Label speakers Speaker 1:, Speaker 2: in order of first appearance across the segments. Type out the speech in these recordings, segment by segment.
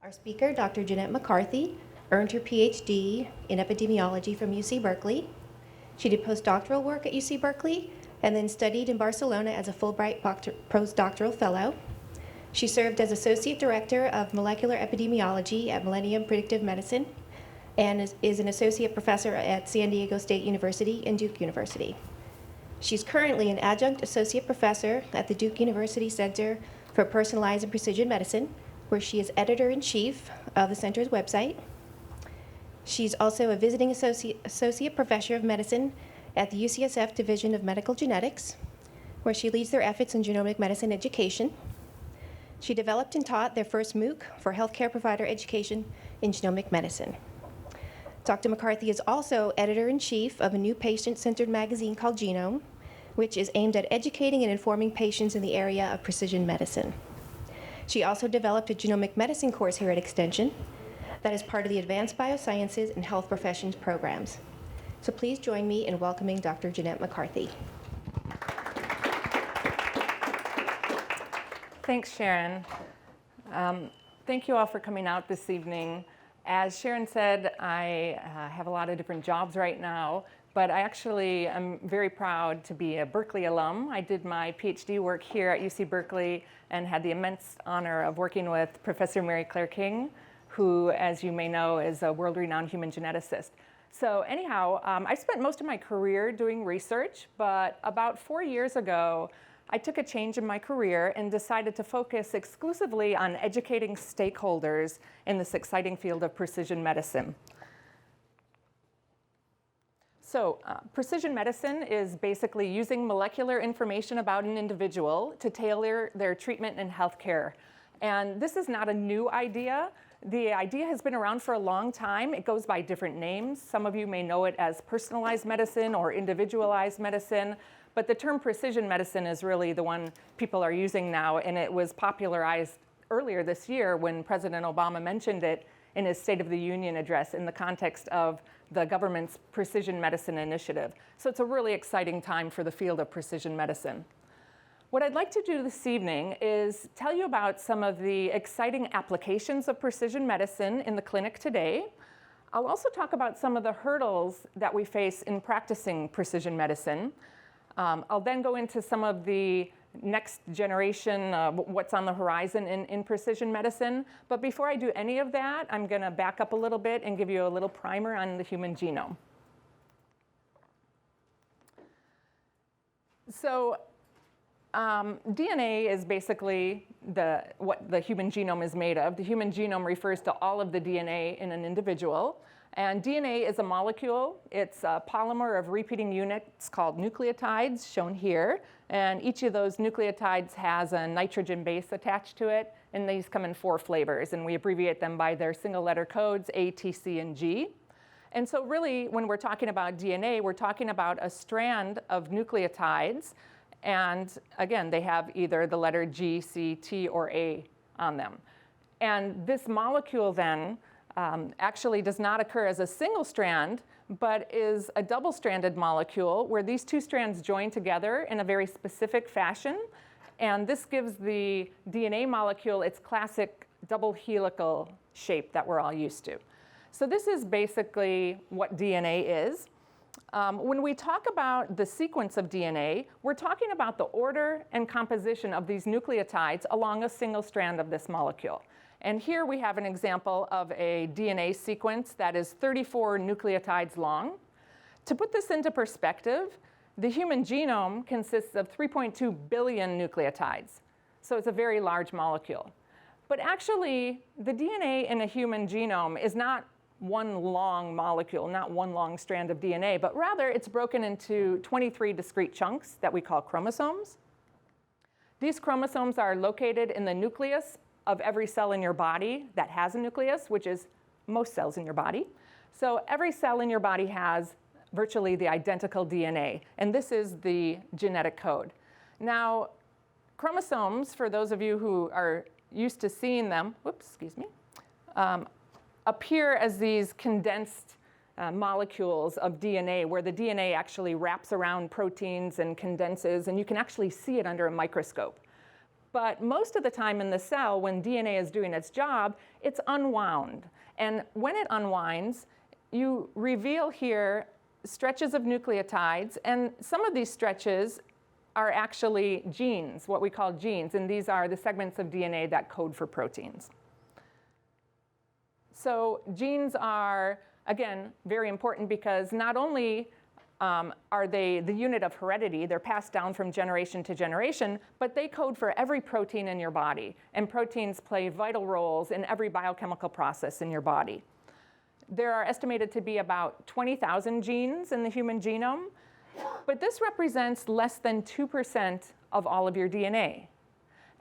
Speaker 1: Our speaker, Dr. Jeanette McCarthy, earned her PhD in epidemiology from UC Berkeley. She did postdoctoral work at UC Berkeley and then studied in Barcelona as a Fulbright postdoctoral fellow. She served as Associate Director of Molecular Epidemiology at Millennium Predictive Medicine and is an Associate Professor at San Diego State University and Duke University. She's currently an Adjunct Associate Professor at the Duke University Center for Personalized and Precision Medicine, where she is Editor-in-Chief of the center's website. She's also a Visiting Associate Professor of Medicine at the UCSF Division of Medical Genetics, where she leads their efforts in genomic medicine education. She developed and taught their first MOOC for healthcare provider education in genomic medicine. Dr. McCarthy is also Editor-in-Chief of a new patient-centered magazine called Genome, which is aimed at educating and informing patients in the area of precision medicine. She also developed a genomic medicine course here at Extension that is part of the Advanced Biosciences and Health Professions programs. So please join me in welcoming Dr. Jeanette McCarthy.
Speaker 2: Thanks, Sharon. Thank you all for coming out this evening. As Sharon said, I have a lot of different jobs right now, but I actually am very proud to be a Berkeley alum. I did my PhD work here at UC Berkeley and had the immense honor of working with Professor Mary Claire King, who, as you may know, is a world-renowned human geneticist. So anyhow, I spent most of my career doing research, but about 4 years ago, I took a change in my career and decided to focus exclusively on educating stakeholders in this exciting field of precision medicine. So precision medicine is basically using molecular information about an individual to tailor their treatment and healthcare. And this is not a new idea. The idea has been around for a long time. It goes by different names. Some of you may know it as personalized medicine or individualized medicine. But the term precision medicine is really the one people are using now, and it was popularized earlier this year when President Obama mentioned it in his State of the Union address in the context of the government's precision medicine initiative. So it's a really exciting time for the field of precision medicine. What I'd like to do this evening is tell you about some of the exciting applications of precision medicine in the clinic today. I'll also talk about some of the hurdles that we face in practicing precision medicine. I'll then go into some of the next generation, what's on the horizon in precision medicine. But before I do any of that, I'm going to back up a little bit and give you a little primer on the human genome. So DNA is basically what the human genome is made of. The human genome refers to all of the DNA in an individual. And DNA is a molecule. It's a polymer of repeating units called nucleotides, shown here. And each of those nucleotides has a nitrogen base attached to it. And these come in 4 flavors. And we abbreviate them by their single letter codes, A, T, C, and G. And so really, when we're talking about DNA, we're talking about a strand of nucleotides. And again, they have either the letter G, C, T, or A on them. And this molecule then actually does not occur as a single strand, but is a double-stranded molecule where these 2 strands join together in a very specific fashion. And this gives the DNA molecule its classic double helical shape that we're all used to. So this is basically what DNA is. When we talk about the sequence of DNA, we're talking about the order and composition of these nucleotides along a single strand of this molecule. And here we have an example of a DNA sequence that is 34 nucleotides long. To put this into perspective, the human genome consists of 3.2 billion nucleotides. So it's a very large molecule. But actually, the DNA in a human genome is not one long molecule, not one long strand of DNA, but rather it's broken into 23 discrete chunks that we call chromosomes. These chromosomes are located in the nucleus of every cell in your body that has a nucleus, which is most cells in your body. So every cell in your body has virtually the identical DNA, and this is the genetic code. Now, chromosomes, for those of you who are used to seeing them, appear as these condensed molecules of DNA, where the DNA actually wraps around proteins and condenses, and you can actually see it under a microscope. But most of the time in the cell, when DNA is doing its job, it's unwound. And when it unwinds, you reveal here stretches of nucleotides, and some of these stretches are actually genes, what we call genes, and these are the segments of DNA that code for proteins. So genes are, again, very important because not only are they the unit of heredity, they're passed down from generation to generation, but they code for every protein in your body, and proteins play vital roles in every biochemical process in your body. There are estimated to be about 20,000 genes in the human genome, but this represents less than 2% of all of your DNA.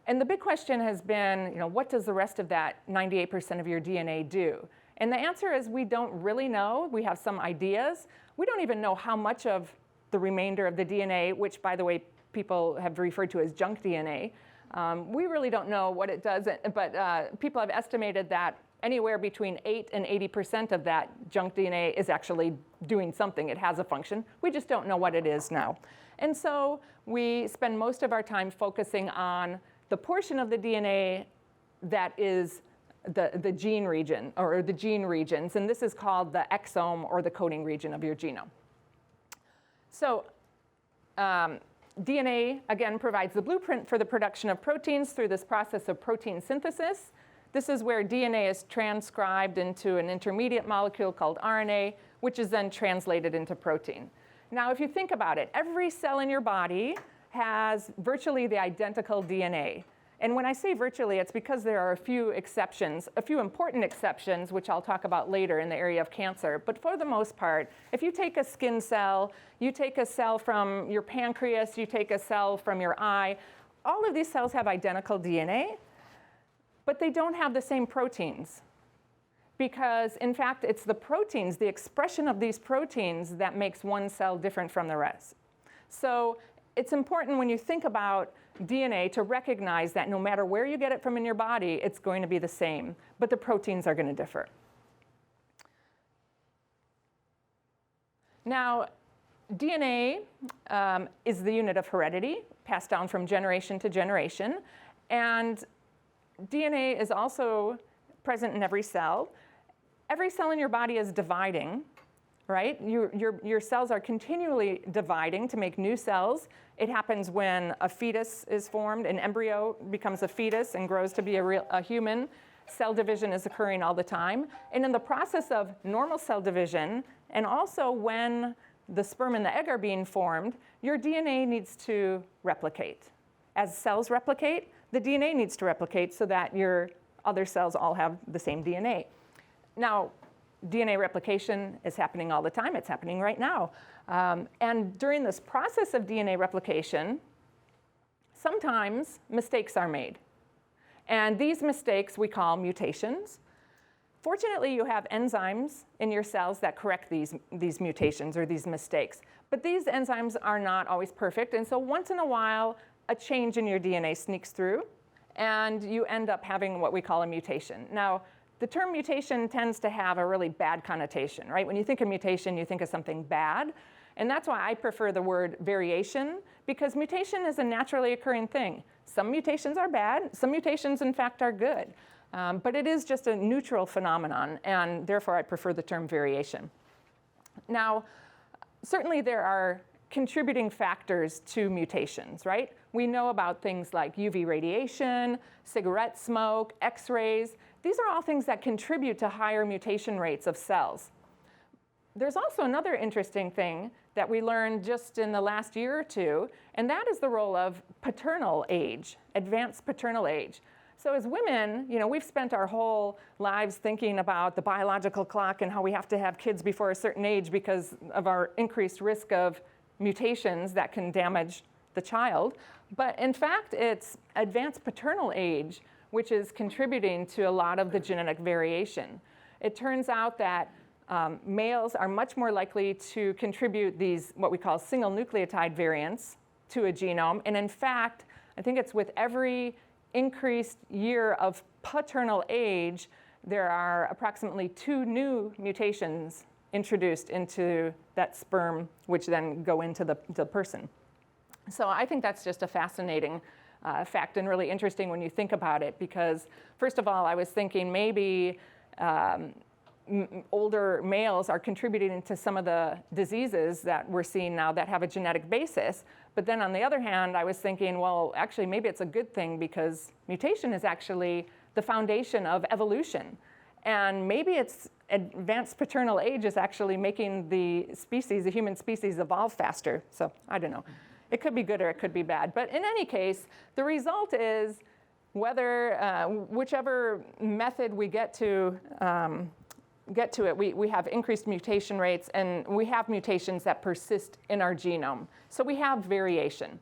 Speaker 2: And the big question has been, what does the rest of that 98% of your DNA do? And the answer is we don't really know. We have some ideas. We don't even know how much of the remainder of the DNA, which, by the way, people have referred to as junk DNA, we really don't know what it does, but people have estimated that anywhere between 8 and 80% of that junk DNA is actually doing something. It has a function. We just don't know what it is now. And so we spend most of our time focusing on the portion of the DNA that is the gene region, or the gene regions, and this is called the exome, or the coding region of your genome. So DNA, again, provides the blueprint for the production of proteins through this process of protein synthesis. This is where DNA is transcribed into an intermediate molecule called RNA, which is then translated into protein. Now, if you think about it, every cell in your body has virtually the identical DNA. And when I say virtually, it's because there are a few exceptions, a few important exceptions, which I'll talk about later in the area of cancer. But for the most part, if you take a skin cell, you take a cell from your pancreas, you take a cell from your eye, all of these cells have identical DNA, but they don't have the same proteins. Because, in fact, it's the proteins, the expression of these proteins, that makes one cell different from the rest. So it's important when you think about DNA to recognize that no matter where you get it from in your body, it's going to be the same, but the proteins are going to differ. Now, DNA is the unit of heredity, passed down from generation to generation, and DNA is also present in every cell. Every cell in your body is dividing, right? Your cells are continually dividing to make new cells. It happens when a fetus is formed, an embryo becomes a fetus and grows to be a human. Cell division is occurring all the time. And in the process of normal cell division, and also when the sperm and the egg are being formed, your DNA needs to replicate. As cells replicate, the DNA needs to replicate so that your other cells all have the same DNA. Now, DNA replication is happening all the time. It's happening right now. And during this process of DNA replication, sometimes mistakes are made. And these mistakes we call mutations. Fortunately, you have enzymes in your cells that correct these mutations or these mistakes. But these enzymes are not always perfect. And so once in a while, a change in your DNA sneaks through, and you end up having what we call a mutation. Now, the term mutation tends to have a really bad connotation, right? When you think of mutation, you think of something bad. And that's why I prefer the word variation, because mutation is a naturally occurring thing. Some mutations are bad. Some mutations, in fact, are good. But it is just a neutral phenomenon, and therefore I prefer the term variation. Now, certainly there are contributing factors to mutations, right? We know about things like UV radiation, cigarette smoke, X-rays. These are all things that contribute to higher mutation rates of cells. There's also another interesting thing that we learned just in the last year or two, and that is the role of paternal age, advanced paternal age. So as women, we've spent our whole lives thinking about the biological clock and how we have to have kids before a certain age because of our increased risk of mutations that can damage the child. But in fact, it's advanced paternal age which is contributing to a lot of the genetic variation. It turns out that males are much more likely to contribute these, what we call single nucleotide variants, to a genome. And in fact, I think it's with every increased year of paternal age, there are approximately 2 new mutations introduced into that sperm, which then go into the person. So I think that's just a fascinating fact and really interesting when you think about it, because first of all, I was thinking maybe older males are contributing to some of the diseases that we're seeing now that have a genetic basis. But then on the other hand, I was thinking, well, actually, maybe it's a good thing because mutation is actually the foundation of evolution. And maybe it's advanced paternal age is actually making the species, the human species, evolve faster. So I don't know. It could be good or it could be bad. But in any case, the result is whether, whichever method we get to it, we have increased mutation rates, and we have mutations that persist in our genome. So we have variation.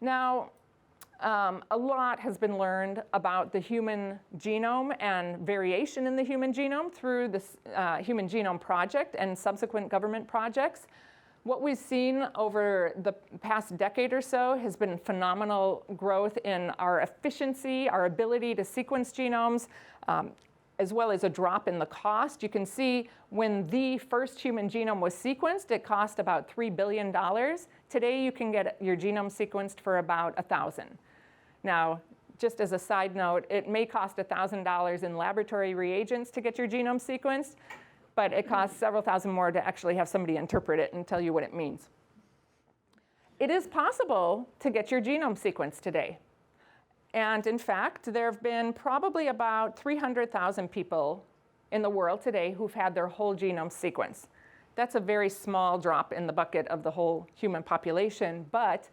Speaker 2: Now, a lot has been learned about the human genome and variation in the human genome through this Human Genome Project and subsequent government projects. What we've seen over the past decade or so has been phenomenal growth in our efficiency, our ability to sequence genomes, as well as a drop in the cost. You can see when the first human genome was sequenced, it cost about $3 billion. Today, you can get your genome sequenced for about $1,000. Now, just as a side note, it may cost $1,000 in laboratory reagents to get your genome sequenced, but it costs several thousand more to actually have somebody interpret it and tell you what it means. It is possible to get your genome sequenced today. And in fact, there have been probably about 300,000 people in the world today who've had their whole genome sequenced. That's a very small drop in the bucket of the whole human population, but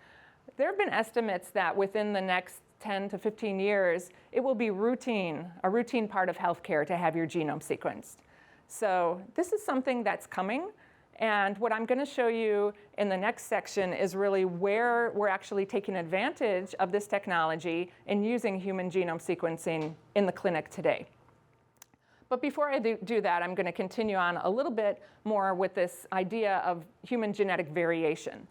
Speaker 2: there have been estimates that within the next 10 to 15 years, it will be a routine part of healthcare to have your genome sequenced. So this is something that's coming. And what I'm going to show you in the next section is really where we're actually taking advantage of this technology and using human genome sequencing in the clinic today. But before I do that, I'm going to continue on a little bit more with this idea of human genetic variation.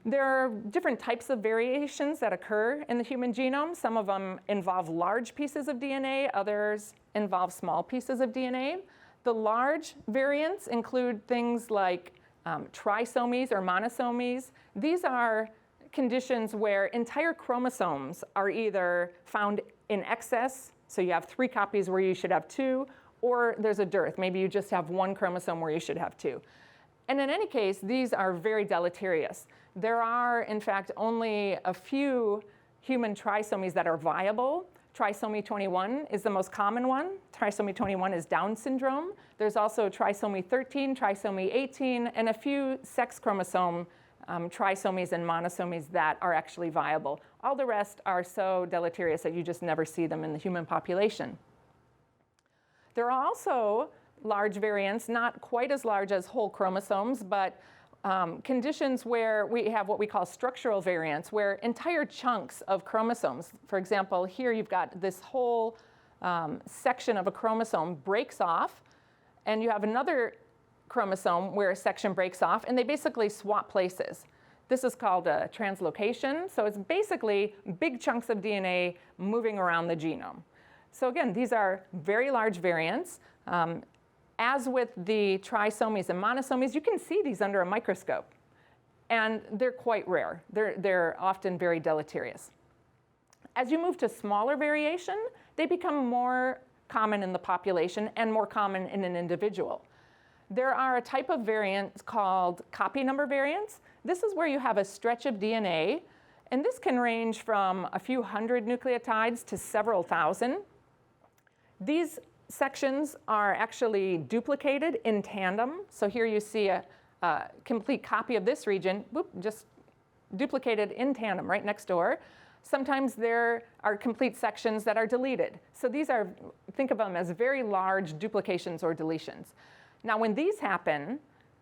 Speaker 2: There are different types of variations that occur in the human genome. Some of them involve large pieces of DNA, others involve small pieces of DNA. The large variants include things like trisomies or monosomies. These are conditions where entire chromosomes are either found in excess, so you have 3 copies where you should have 2, or there's a dearth. Maybe you just have 1 chromosome where you should have 2. And in any case, these are very deleterious. There are, in fact, only a few human trisomies that are viable. Trisomy 21 is the most common one. Trisomy 21 is Down syndrome. There's also trisomy 13, trisomy 18, and a few sex chromosome trisomies and monosomies that are actually viable. All the rest are so deleterious that you just never see them in the human population. There are also large variants, not quite as large as whole chromosomes, but conditions where we have what we call structural variants, where entire chunks of chromosomes, for example, here you've got this whole section of a chromosome breaks off, and you have another chromosome where a section breaks off, and they basically swap places. This is called a translocation, so it's basically big chunks of DNA moving around the genome. So again, these are very large variants. As with the trisomies and monosomies, you can see these under a microscope. And they're quite rare. They're often very deleterious. As you move to smaller variation, they become more common in the population and more common in an individual. There are a type of variants called copy number variants. This is where you have a stretch of DNA, and this can range from a few hundred nucleotides to several thousand. These sections are actually duplicated in tandem. So here you see a complete copy of this region, just duplicated in tandem right next door. Sometimes there are complete sections that are deleted. So these are, think of them as very large duplications or deletions. Now when these happen,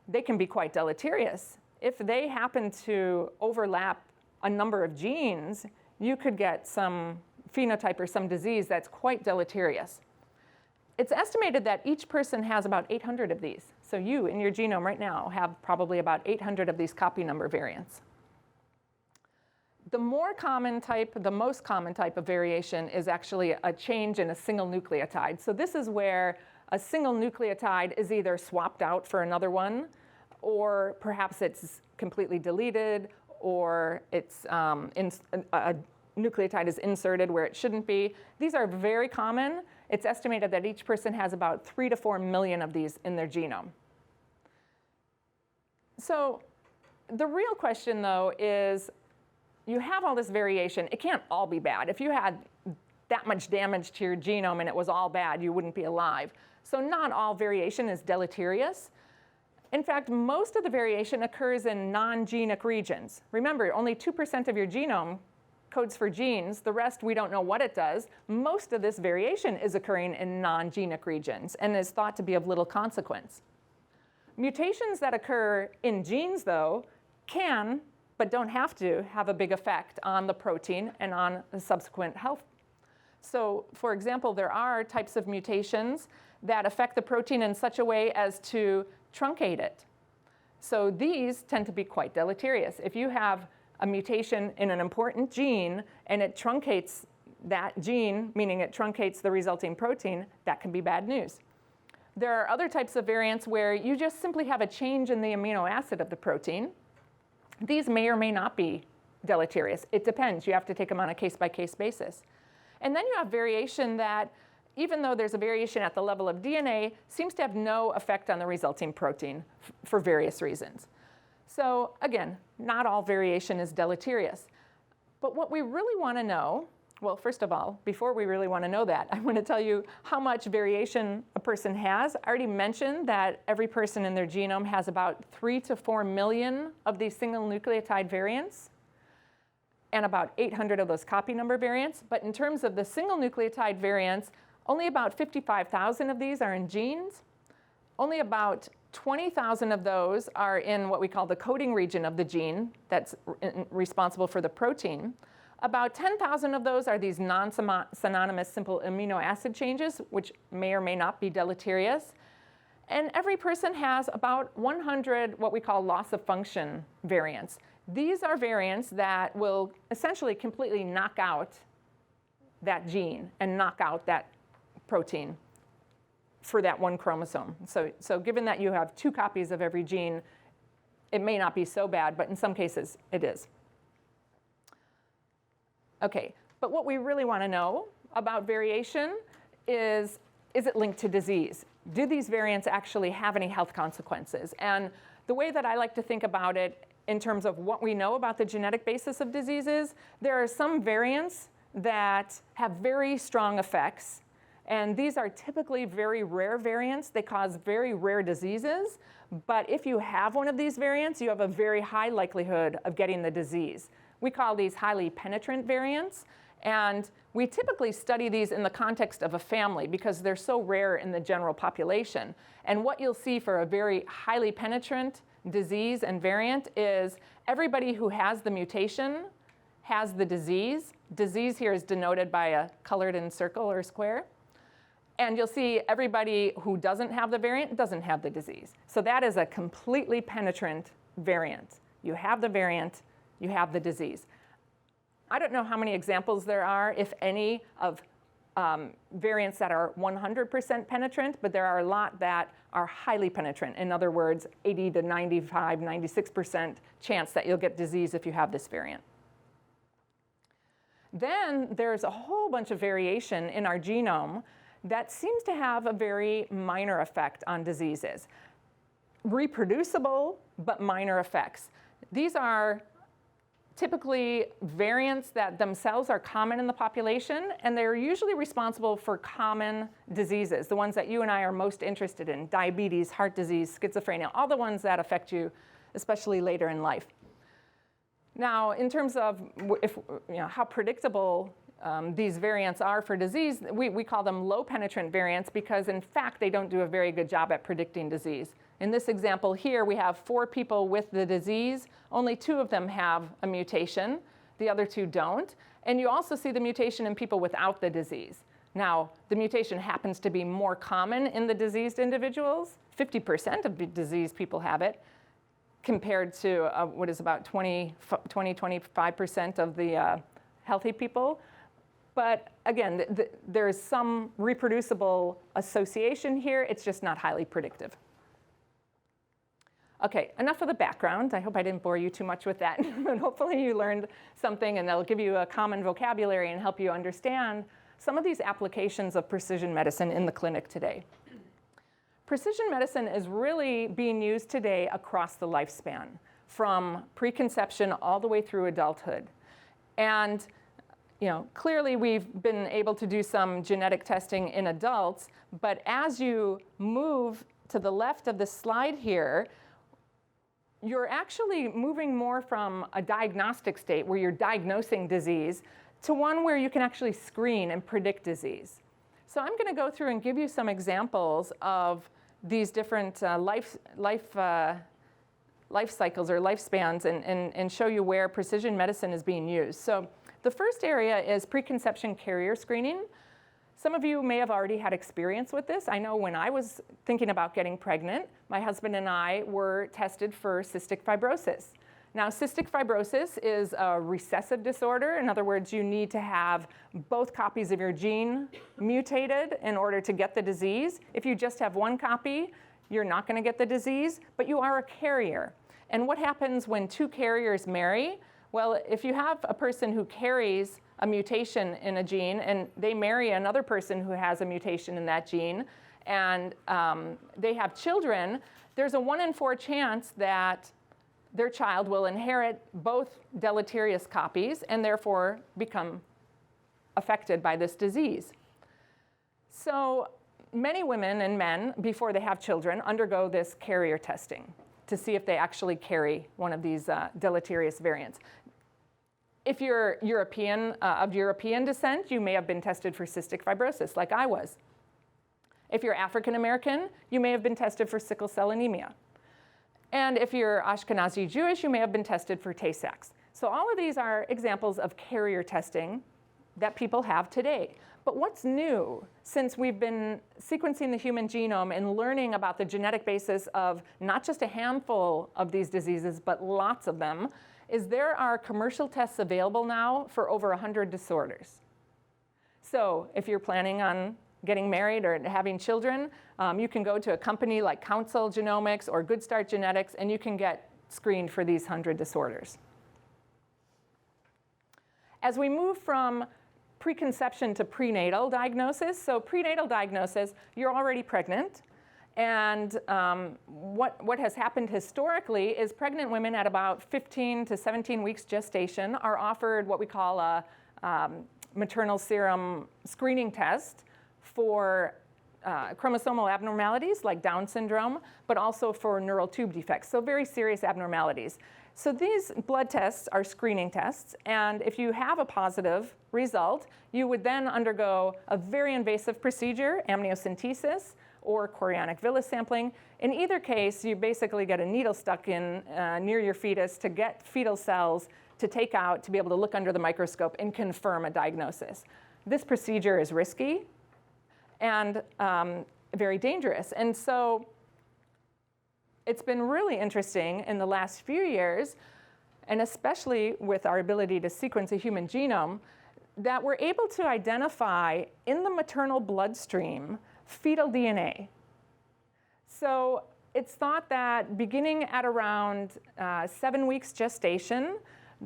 Speaker 2: they can be quite deleterious. If they happen to overlap a number of genes, you could get some phenotype or some disease that's quite deleterious. It's estimated that each person has about 800 of these. So you, in your genome right now, have probably about 800 of these copy number variants. The more common type, the most common type of variation is actually a change in a single nucleotide. So this is where a single nucleotide is either swapped out for another one, or perhaps it's completely deleted, or it's nucleotide is inserted where it shouldn't be. These are very common. It's estimated that each person has about 3 to 4 million of these in their genome. So the real question, though, is you have all this variation. It can't all be bad. If you had that much damage to your genome and it was all bad, you wouldn't be alive. So not all variation is deleterious. In fact, most of the variation occurs in non-genic regions. Remember, only 2% of your genome codes for genes. The rest, we don't know what it does. Most of this variation is occurring in non-genic regions and is thought to be of little consequence. Mutations that occur in genes, though, can, but don't have to, have a big effect on the protein and on the subsequent health. So, for example, there are types of mutations that affect the protein in such a way as to truncate it. So these tend to be quite deleterious. If you have a mutation in an important gene and it truncates that gene, meaning it truncates the resulting protein, that can be bad news. There are other types of variants where you just simply have a change in the amino acid of the protein. These may or may not be deleterious. It depends. You have to take them on a case-by-case basis. And then you have variation that, even though there's a variation at the level of DNA, seems to have no effect on the resulting protein for various reasons. So again, not all variation is deleterious. But what we really want to know, well, first of all, before we really want to know that, I want to tell you how much variation a person has. I already mentioned that every person in their genome has about 3 to 4 million of these single nucleotide variants, and about 800 of those copy number variants. But in terms of the single nucleotide variants, only about 55,000 of these are in genes. Only about 20,000 of those are in what we call the coding region of the gene that's responsible for the protein. About 10,000 of those are these non-synonymous simple amino acid changes, which may or may not be deleterious. And every person has about 100 what we call loss of function variants. These are variants that will essentially completely knock out that gene and knock out that protein for that one chromosome. So given that you have 2 copies of every gene, it may not be so bad, but in some cases it is. Okay, but what we really want to know about variation is it linked to disease? Do these variants actually have any health consequences? And the way that I like to think about it in terms of what we know about the genetic basis of diseases, there are some variants that have very strong effects. And these are typically very rare variants. They cause very rare diseases. But if you have one of these variants, you have a very high likelihood of getting the disease. We call these highly penetrant variants. And we typically study these in the context of a family because they're so rare in the general population. And what you'll see for a very highly penetrant disease and variant is everybody who has the mutation has the disease. Disease here is denoted by a colored in circle or square. And you'll see everybody who doesn't have the variant doesn't have the disease. So that is a completely penetrant variant. You have the variant, you have the disease. I don't know how many examples there are, if any, of variants that are 100% penetrant, but there are a lot that are highly penetrant. In other words, 80 to 95, 96% chance that you'll get disease if you have this variant. Then there's a whole bunch of variation in our genome that seems to have a very minor effect on diseases. Reproducible, but minor effects. These are typically variants that themselves are common in the population, and they're usually responsible for common diseases, the ones that you and I are most interested in: diabetes, heart disease, schizophrenia, all the ones that affect you, especially later in life. Now, in terms of how predictable these variants are for disease, we call them low penetrant variants because, in fact, they don't do a very good job at predicting disease. In this example here, we have 4 people with the disease. Only 2 of them have a mutation. The other 2 don't. And you also see the mutation in people without the disease. Now, the mutation happens to be more common in the diseased individuals. 50% of the diseased people have it, compared to what is about 25% of the healthy people. But again, there is some reproducible association here. It's just not highly predictive. Okay, enough of the background. I hope I didn't bore you too much with that, but hopefully you learned something and that'll give you a common vocabulary and help you understand some of these applications of precision medicine in the clinic today. Precision medicine is really being used today across the lifespan, from preconception all the way through adulthood. And clearly we've been able to do some genetic testing in adults, but as you move to the left of the slide here, you're actually moving more from a diagnostic state where you're diagnosing disease to one where you can actually screen and predict disease. So I'm going to go through and give you some examples of these different life cycles or lifespans and show you where precision medicine is being used. So the first area is preconception carrier screening. Some of you may have already had experience with this. I know when I was thinking about getting pregnant, my husband and I were tested for cystic fibrosis. Now, cystic fibrosis is a recessive disorder. In other words, you need to have both copies of your gene mutated in order to get the disease. If you just have one copy, you're not going to get the disease, but you are a carrier. And what happens when two carriers marry? Well, if you have a person who carries a mutation in a gene and they marry another person who has a mutation in that gene and they have children, there's a 1 in 4 chance that their child will inherit both deleterious copies and therefore become affected by this disease. So many women and men, before they have children, undergo this carrier testing to see if they actually carry one of these deleterious variants. If you're of European descent, you may have been tested for cystic fibrosis, like I was. If you're African American, you may have been tested for sickle cell anemia. And if you're Ashkenazi Jewish, you may have been tested for Tay-Sachs. So all of these are examples of carrier testing that people have today. But what's new since we've been sequencing the human genome and learning about the genetic basis of not just a handful of these diseases, but lots of them, is there are commercial tests available now for over 100 disorders. So if you're planning on getting married or having children, you can go to a company like Council Genomics or Good Start Genetics, and you can get screened for these 100 disorders. As we move from preconception to prenatal diagnosis, so prenatal diagnosis, you're already pregnant. And what has happened historically is pregnant women at about 15 to 17 weeks gestation are offered what we call a maternal serum screening test for chromosomal abnormalities like Down syndrome, but also for neural tube defects, so very serious abnormalities. So these blood tests are screening tests, and if you have a positive result, you would then undergo a very invasive procedure, amniocentesis, or chorionic villus sampling. In either case, you basically get a needle stuck in near your fetus to get fetal cells to take out to be able to look under the microscope and confirm a diagnosis. This procedure is risky and very dangerous. And so it's been really interesting in the last few years, and especially with our ability to sequence a human genome, that we're able to identify in the maternal bloodstream fetal DNA. So it's thought that beginning at around 7 weeks gestation,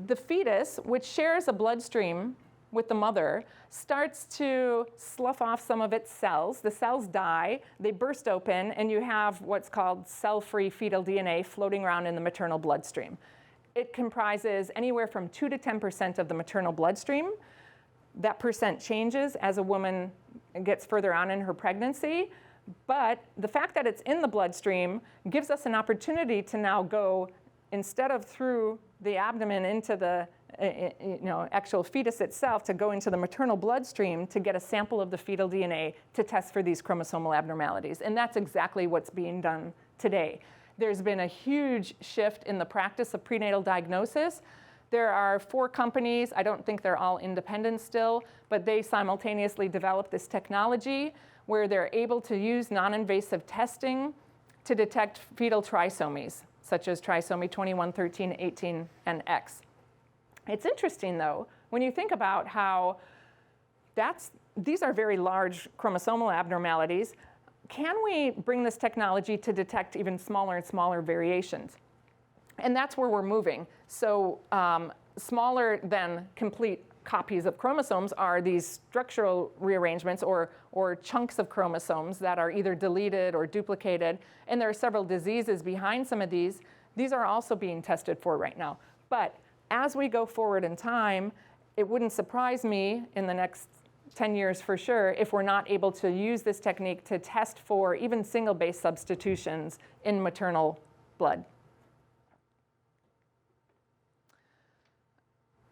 Speaker 2: the fetus, which shares a bloodstream with the mother, starts to slough off some of its cells. The cells die, they burst open, and you have what's called cell-free fetal DNA floating around in the maternal bloodstream. It comprises anywhere from 2 to 10% of the maternal bloodstream. That percent changes as a woman gets further on in her pregnancy, but the fact that it's in the bloodstream gives us an opportunity to now go, instead of through the abdomen into the actual fetus itself, to go into the maternal bloodstream to get a sample of the fetal DNA to test for these chromosomal abnormalities. And that's exactly what's being done today. There's been a huge shift in the practice of prenatal diagnosis. There are 4 companies, I don't think they're all independent still, but they simultaneously developed this technology where they're able to use non-invasive testing to detect fetal trisomies, such as trisomy 21, 13, 18, and X. It's interesting, though, when you think about how these are very large chromosomal abnormalities, can we bring this technology to detect even smaller and smaller variations? And that's where we're moving. So smaller than complete copies of chromosomes are these structural rearrangements or chunks of chromosomes that are either deleted or duplicated. And there are several diseases behind some of these. These are also being tested for right now. But as we go forward in time, it wouldn't surprise me in the next 10 years for sure if we're not able to use this technique to test for even single base substitutions in maternal blood.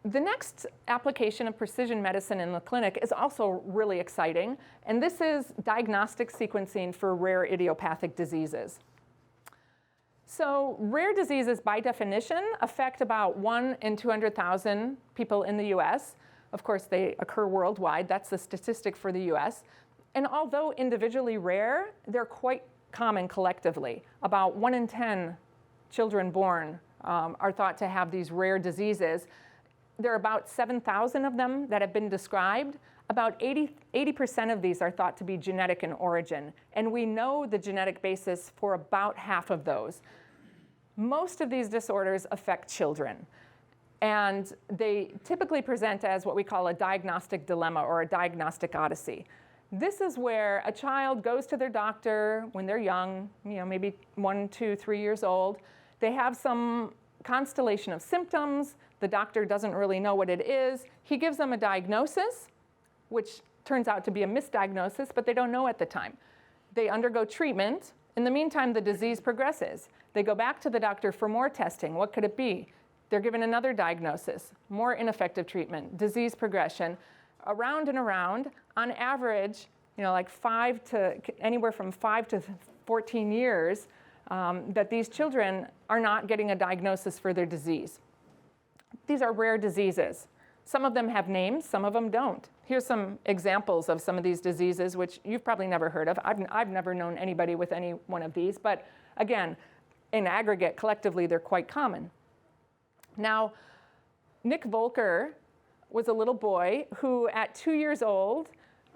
Speaker 2: The next application of precision medicine in the clinic is also really exciting, and this is diagnostic sequencing for rare idiopathic diseases. So rare diseases, by definition, affect about 1 in 200,000 people in the US. Of course, they occur worldwide. That's the statistic for the US. And although individually rare, they're quite common collectively. About 1 in 10 children born are thought to have these rare diseases. There are about 7,000 of them that have been described. About 80% of these are thought to be genetic in origin, and we know the genetic basis for about half of those. Most of these disorders affect children, and they typically present as what we call a diagnostic dilemma or a diagnostic odyssey. This is where a child goes to their doctor when they're young, maybe 1, 2, 3 years old. They have some constellation of symptoms. The doctor doesn't really know what it is. He gives them a diagnosis, which turns out to be a misdiagnosis, but they don't know at the time. They undergo treatment. In the meantime, the disease progresses. They go back to the doctor for more testing. What could it be? They're given another diagnosis, more ineffective treatment, disease progression, around and around. On average, like anywhere from 5 to 14 years, that these children are not getting a diagnosis for their disease. These are rare diseases. Some of them have names, some of them don't. Here's some examples of some of these diseases, which you've probably never heard of. I've never known anybody with any one of these, but again, in aggregate, collectively, they're quite common. Now, Nick Volker was a little boy who, at 2 years old,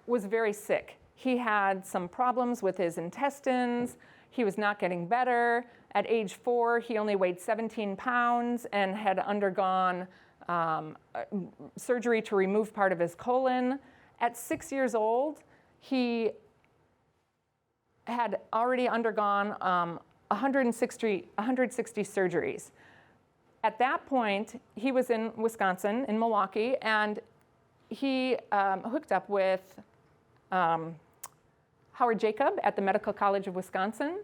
Speaker 2: was very sick. He had some problems with his intestines. He was not getting better. At age 4, he only weighed 17 pounds and had undergone surgery to remove part of his colon. At 6 years old, he had already undergone 160 surgeries. At that point, he was in Wisconsin, in Milwaukee, and he hooked up with Howard Jacob at the Medical College of Wisconsin.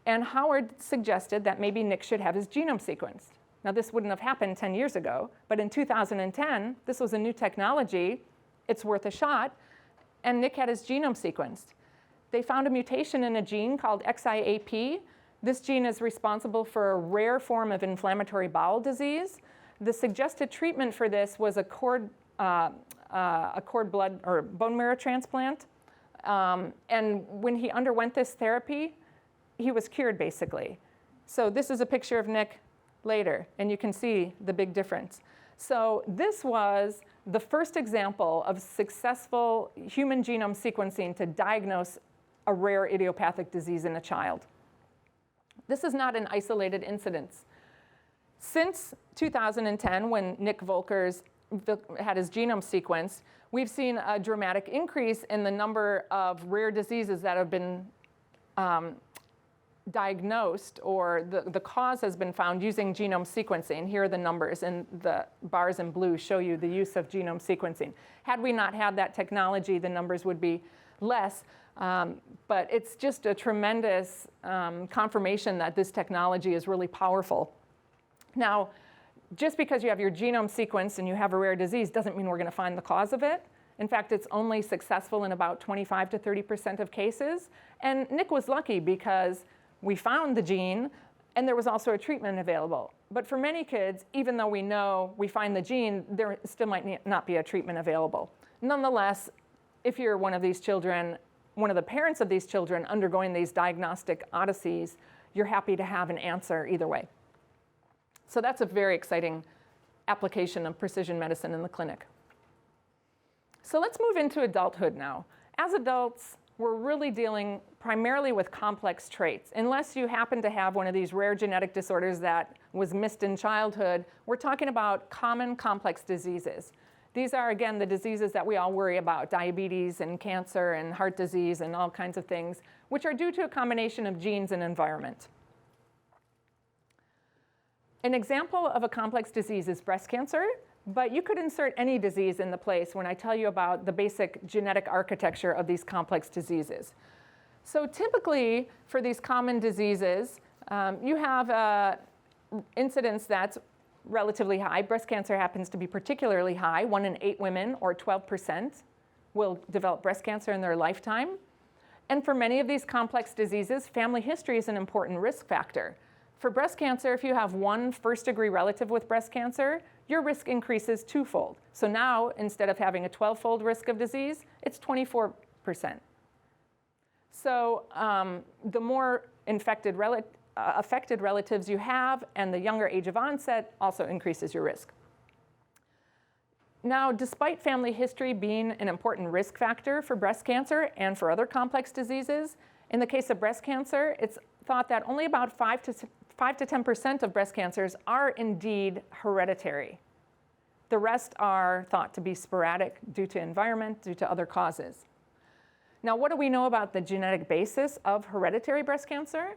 Speaker 2: And Howard suggested that maybe Nick should have his genome sequenced. Now, this wouldn't have happened 10 years ago, but in 2010, this was a new technology. It's worth a shot. And Nick had his genome sequenced. They found a mutation in a gene called XIAP. This gene is responsible for a rare form of inflammatory bowel disease. The suggested treatment for this was a cord blood or bone marrow transplant. And when he underwent this therapy, he was cured, basically. So this is a picture of Nick later, and you can see the big difference. So this was the first example of successful human genome sequencing to diagnose a rare idiopathic disease in a child. This is not an isolated incident. Since 2010, when Nick Volkers had his genome sequenced, we've seen a dramatic increase in the number of rare diseases that have been diagnosed, or the cause has been found using genome sequencing. Here are the numbers, and the bars in blue show you the use of genome sequencing. Had we not had that technology, the numbers would be less, but it's just a tremendous confirmation that this technology is really powerful. Now, just because you have your genome sequenced and you have a rare disease doesn't mean we're going to find the cause of it. In fact, it's only successful in about 25 to 30% of cases. And Nick was lucky because we found the gene, and there was also a treatment available. But for many kids, even though we know we find the gene, there still might not be a treatment available. Nonetheless, if you're one of these children, one of the parents of these children undergoing these diagnostic odysseys, you're happy to have an answer either way. So that's a very exciting application of precision medicine in the clinic. So let's move into adulthood now. As adults, we're really dealing primarily with complex traits. Unless you happen to have one of these rare genetic disorders that was missed in childhood, we're talking about common complex diseases. These are, again, the diseases that we all worry about, diabetes and cancer and heart disease and all kinds of things, which are due to a combination of genes and environment. An example of a complex disease is breast cancer, but you could insert any disease in the place when I tell you about the basic genetic architecture of these complex diseases. So typically, for these common diseases, you have incidence that's relatively high. Breast cancer happens to be particularly high. 1 in 8 women, or 12%, will develop breast cancer in their lifetime. And for many of these complex diseases, family history is an important risk factor. For breast cancer, if you have one first-degree relative with breast cancer, your risk increases twofold. So now, instead of having a 12-fold risk of disease, it's 24%. So the more affected relatives you have and the younger age of onset also increases your risk. Now, despite family history being an important risk factor for breast cancer and for other complex diseases, in the case of breast cancer, it's thought that only about 5 to 10% of breast cancers are indeed hereditary. The rest are thought to be sporadic due to environment, due to other causes. Now, what do we know about the genetic basis of hereditary breast cancer?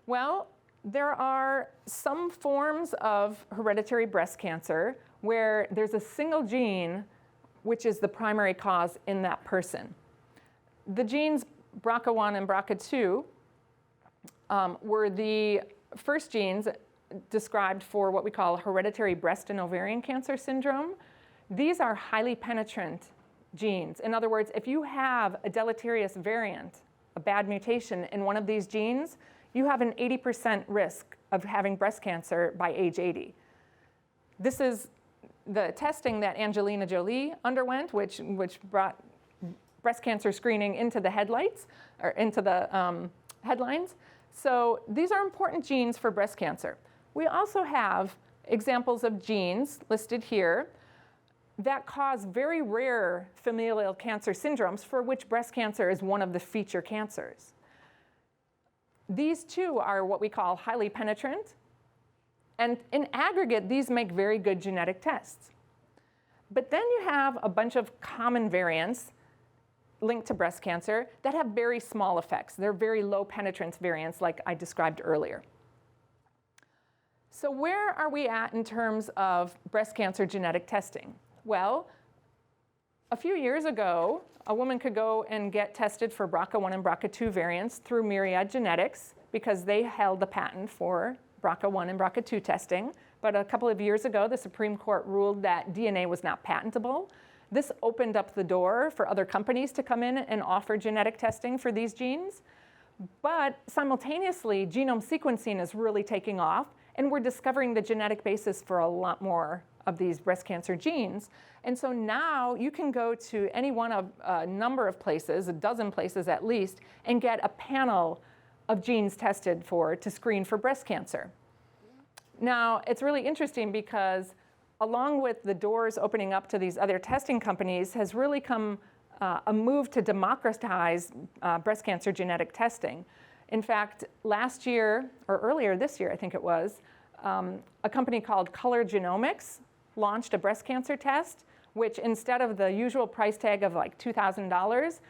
Speaker 2: Well, there are some forms of hereditary breast cancer where there's a single gene which is the primary cause in that person. The genes BRCA1 and BRCA2 were the first genes described for what we call hereditary breast and ovarian cancer syndrome. These are highly penetrant genes. In other words, if you have a deleterious variant, a bad mutation in one of these genes, you have an 80% risk of having breast cancer by age 80. This is the testing that Angelina Jolie underwent, which brought breast cancer screening into the headlights, or into the headlines. So these are important genes for breast cancer. We also have examples of genes listed here that cause very rare familial cancer syndromes for which breast cancer is one of the feature cancers. These two are what we call highly penetrant, and in aggregate, these make very good genetic tests. But then you have a bunch of common variants linked to breast cancer that have very small effects. They're very low penetrance variants like I described earlier. So where are we at in terms of breast cancer genetic testing? Well, a few years ago, a woman could go and get tested for BRCA1 and BRCA2 variants through Myriad Genetics because they held the patent for BRCA1 and BRCA2 testing. But a couple of years ago, the Supreme Court ruled that DNA was not patentable. This opened up the door for other companies to come in and offer genetic testing for these genes. But simultaneously, genome sequencing is really taking off, and we're discovering the genetic basis for a lot more of these breast cancer genes. And so now you can go to any one of a number of places, a dozen places at least, and get a panel of genes tested to screen for breast cancer. Now, it's really interesting because along with the doors opening up to these other testing companies has really come a move to democratize breast cancer genetic testing. In fact, last year, or earlier this year, I think it was, a company called Color Genomics launched a breast cancer test, which instead of the usual price tag of like $2,000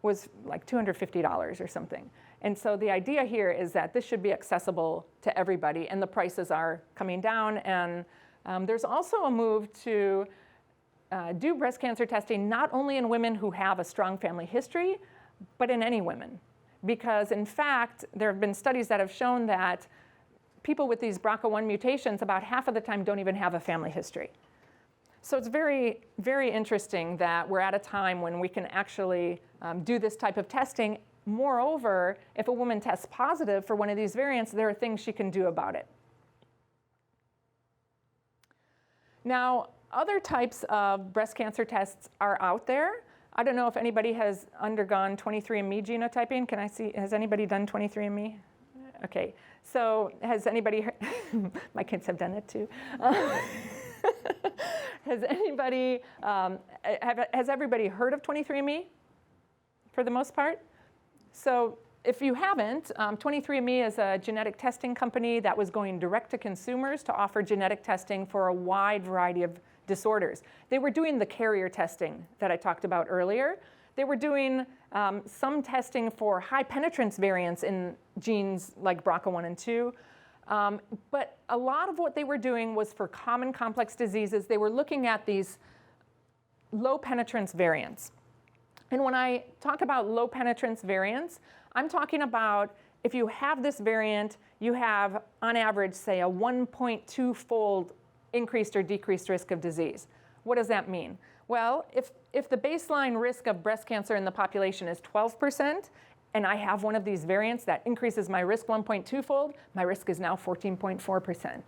Speaker 2: was like $250 or something. And so the idea here is that this should be accessible to everybody, and the prices are coming down. And there's also a move to do breast cancer testing not only in women who have a strong family history, but in any women. Because in fact, there have been studies that have shown that people with these BRCA1 mutations about half of the time don't even have a family history. So it's very, very interesting that we're at a time when we can actually do this type of testing. Moreover, if a woman tests positive for one of these variants, there are things she can do about it. Now, other types of breast cancer tests are out there. I don't know if anybody has undergone 23andMe genotyping. Can I see, has anybody done 23andMe? Okay, so has anybody heard? My kids have done it too. Has anybody, has everybody heard of 23andMe for the most part? So if you haven't, 23andMe is a genetic testing company that was going direct to consumers to offer genetic testing for a wide variety of disorders. They were doing the carrier testing that I talked about earlier. They were doing some testing for high penetrance variants in genes like BRCA1 and 2. But a lot of what they were doing was for common complex diseases. They were looking at these low penetrance variants. And when I talk about low penetrance variants, I'm talking about if you have this variant, you have, on average, say, a 1.2-fold increased or decreased risk of disease. What does that mean? Well, if the baseline risk of breast cancer in the population is 12%, and I have one of these variants that increases my risk 1.2-fold, my risk is now 14.4%.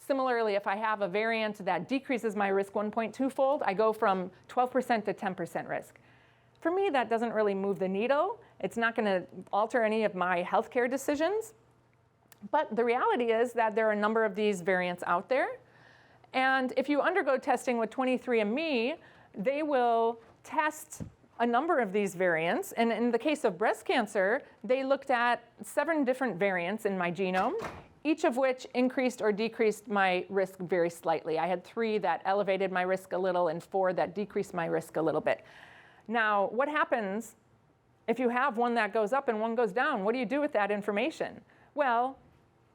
Speaker 2: Similarly, if I have a variant that decreases my risk 1.2-fold, I go from 12% to 10% risk. For me, that doesn't really move the needle. It's not going to alter any of my healthcare decisions. But the reality is that there are a number of these variants out there. And if you undergo testing with 23andMe, they will test a number of these variants. And in the case of breast cancer, they looked at 7 different variants in my genome, each of which increased or decreased my risk very slightly. I had 3 that elevated my risk a little and 4 that decreased my risk a little bit. Now, what happens if you have one that goes up and one goes down? What do you do with that information? Well,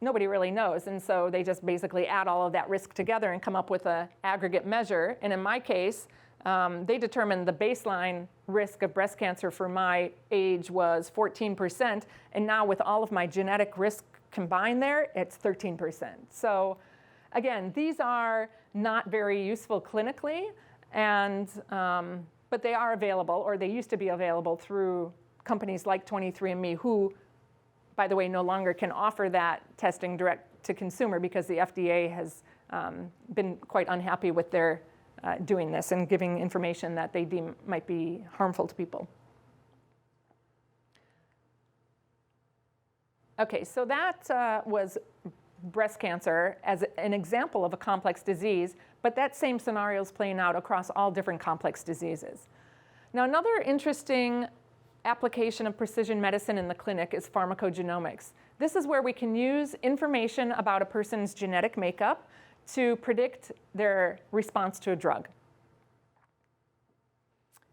Speaker 2: nobody really knows. And so they just basically add all of that risk together and come up with an aggregate measure. And in my case, they determined the baseline risk of breast cancer for my age was 14%. And now with all of my genetic risk combined there, it's 13%. So again, these are not very useful clinically, and but they are available, or they used to be available through companies like 23andMe, who, by the way, no longer can offer that testing direct to consumer because the FDA has been quite unhappy with their doing this and giving information that they deem might be harmful to people. Okay, so that was breast cancer as an example of a complex disease, but that same scenario is playing out across all different complex diseases. Now, another interesting application of precision medicine in the clinic is pharmacogenomics. This is where we can use information about a person's genetic makeup to predict their response to a drug.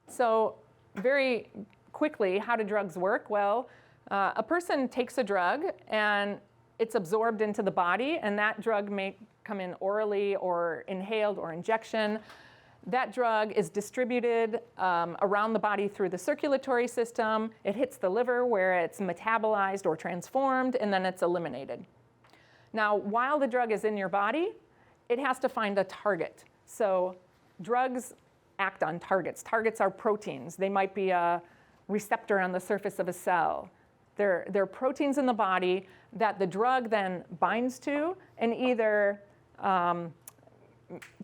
Speaker 2: So very quickly, how do drugs work? Well, a person takes a drug and it's absorbed into the body, and that drug may come in orally or inhaled or injection. That drug is distributed around the body through the circulatory system. It hits the liver where it's metabolized or transformed, and then it's eliminated. Now, while the drug is in your body, it has to find a target. So drugs act on targets. Targets are proteins. They might be a receptor on the surface of a cell. They're proteins in the body that the drug then binds to and either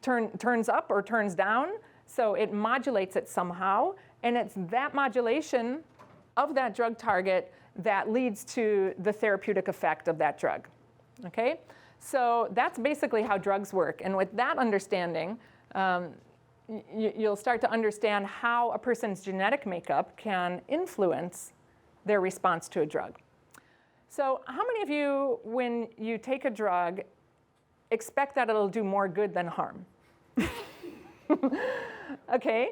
Speaker 2: turns up or turns down. So it modulates it somehow. And it's that modulation of that drug target that leads to the therapeutic effect of that drug. Okay? So that's basically how drugs work. And with that understanding, you'll start to understand how a person's genetic makeup can influence their response to a drug. So how many of you, when you take a drug, expect that it'll do more good than harm? Okay.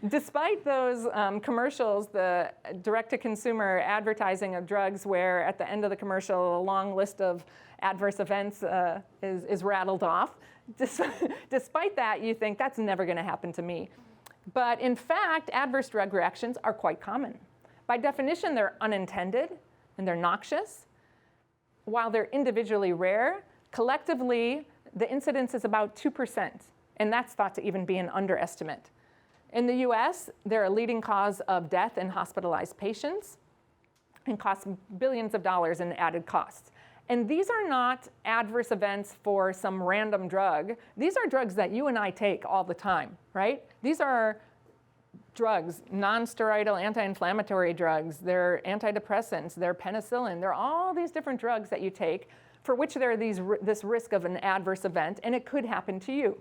Speaker 2: Despite those commercials, the direct-to-consumer advertising of drugs where at the end of the commercial, a long list of adverse events is rattled off, despite that, you think that's never going to happen to me. But in fact, adverse drug reactions are quite common. By definition, they're unintended and they're noxious. While they're individually rare, collectively, the incidence is about 2%, and that's thought to even be an underestimate. In the US, they're a leading cause of death in hospitalized patients and cost billions of dollars in added costs. And these are not adverse events for some random drug. These are drugs that you and I take all the time, right? These are drugs, non-steroidal anti-inflammatory drugs, they're antidepressants, they're penicillin, they're all these different drugs that you take for which there are this risk of an adverse event, and it could happen to you.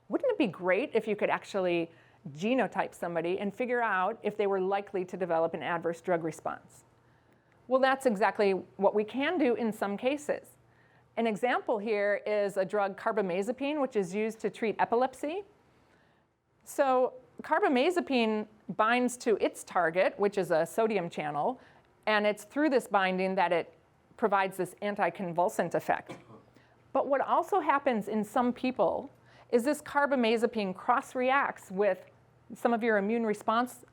Speaker 2: Wouldn't it be great if you could actually genotype somebody and figure out if they were likely to develop an adverse drug response. Well, that's exactly what we can do in some cases. An example here is a drug carbamazepine, which is used to treat epilepsy. So carbamazepine binds to its target, which is a sodium channel, and it's through this binding that it provides this anticonvulsant effect. But what also happens in some people is this carbamazepine cross-reacts with some of your immune response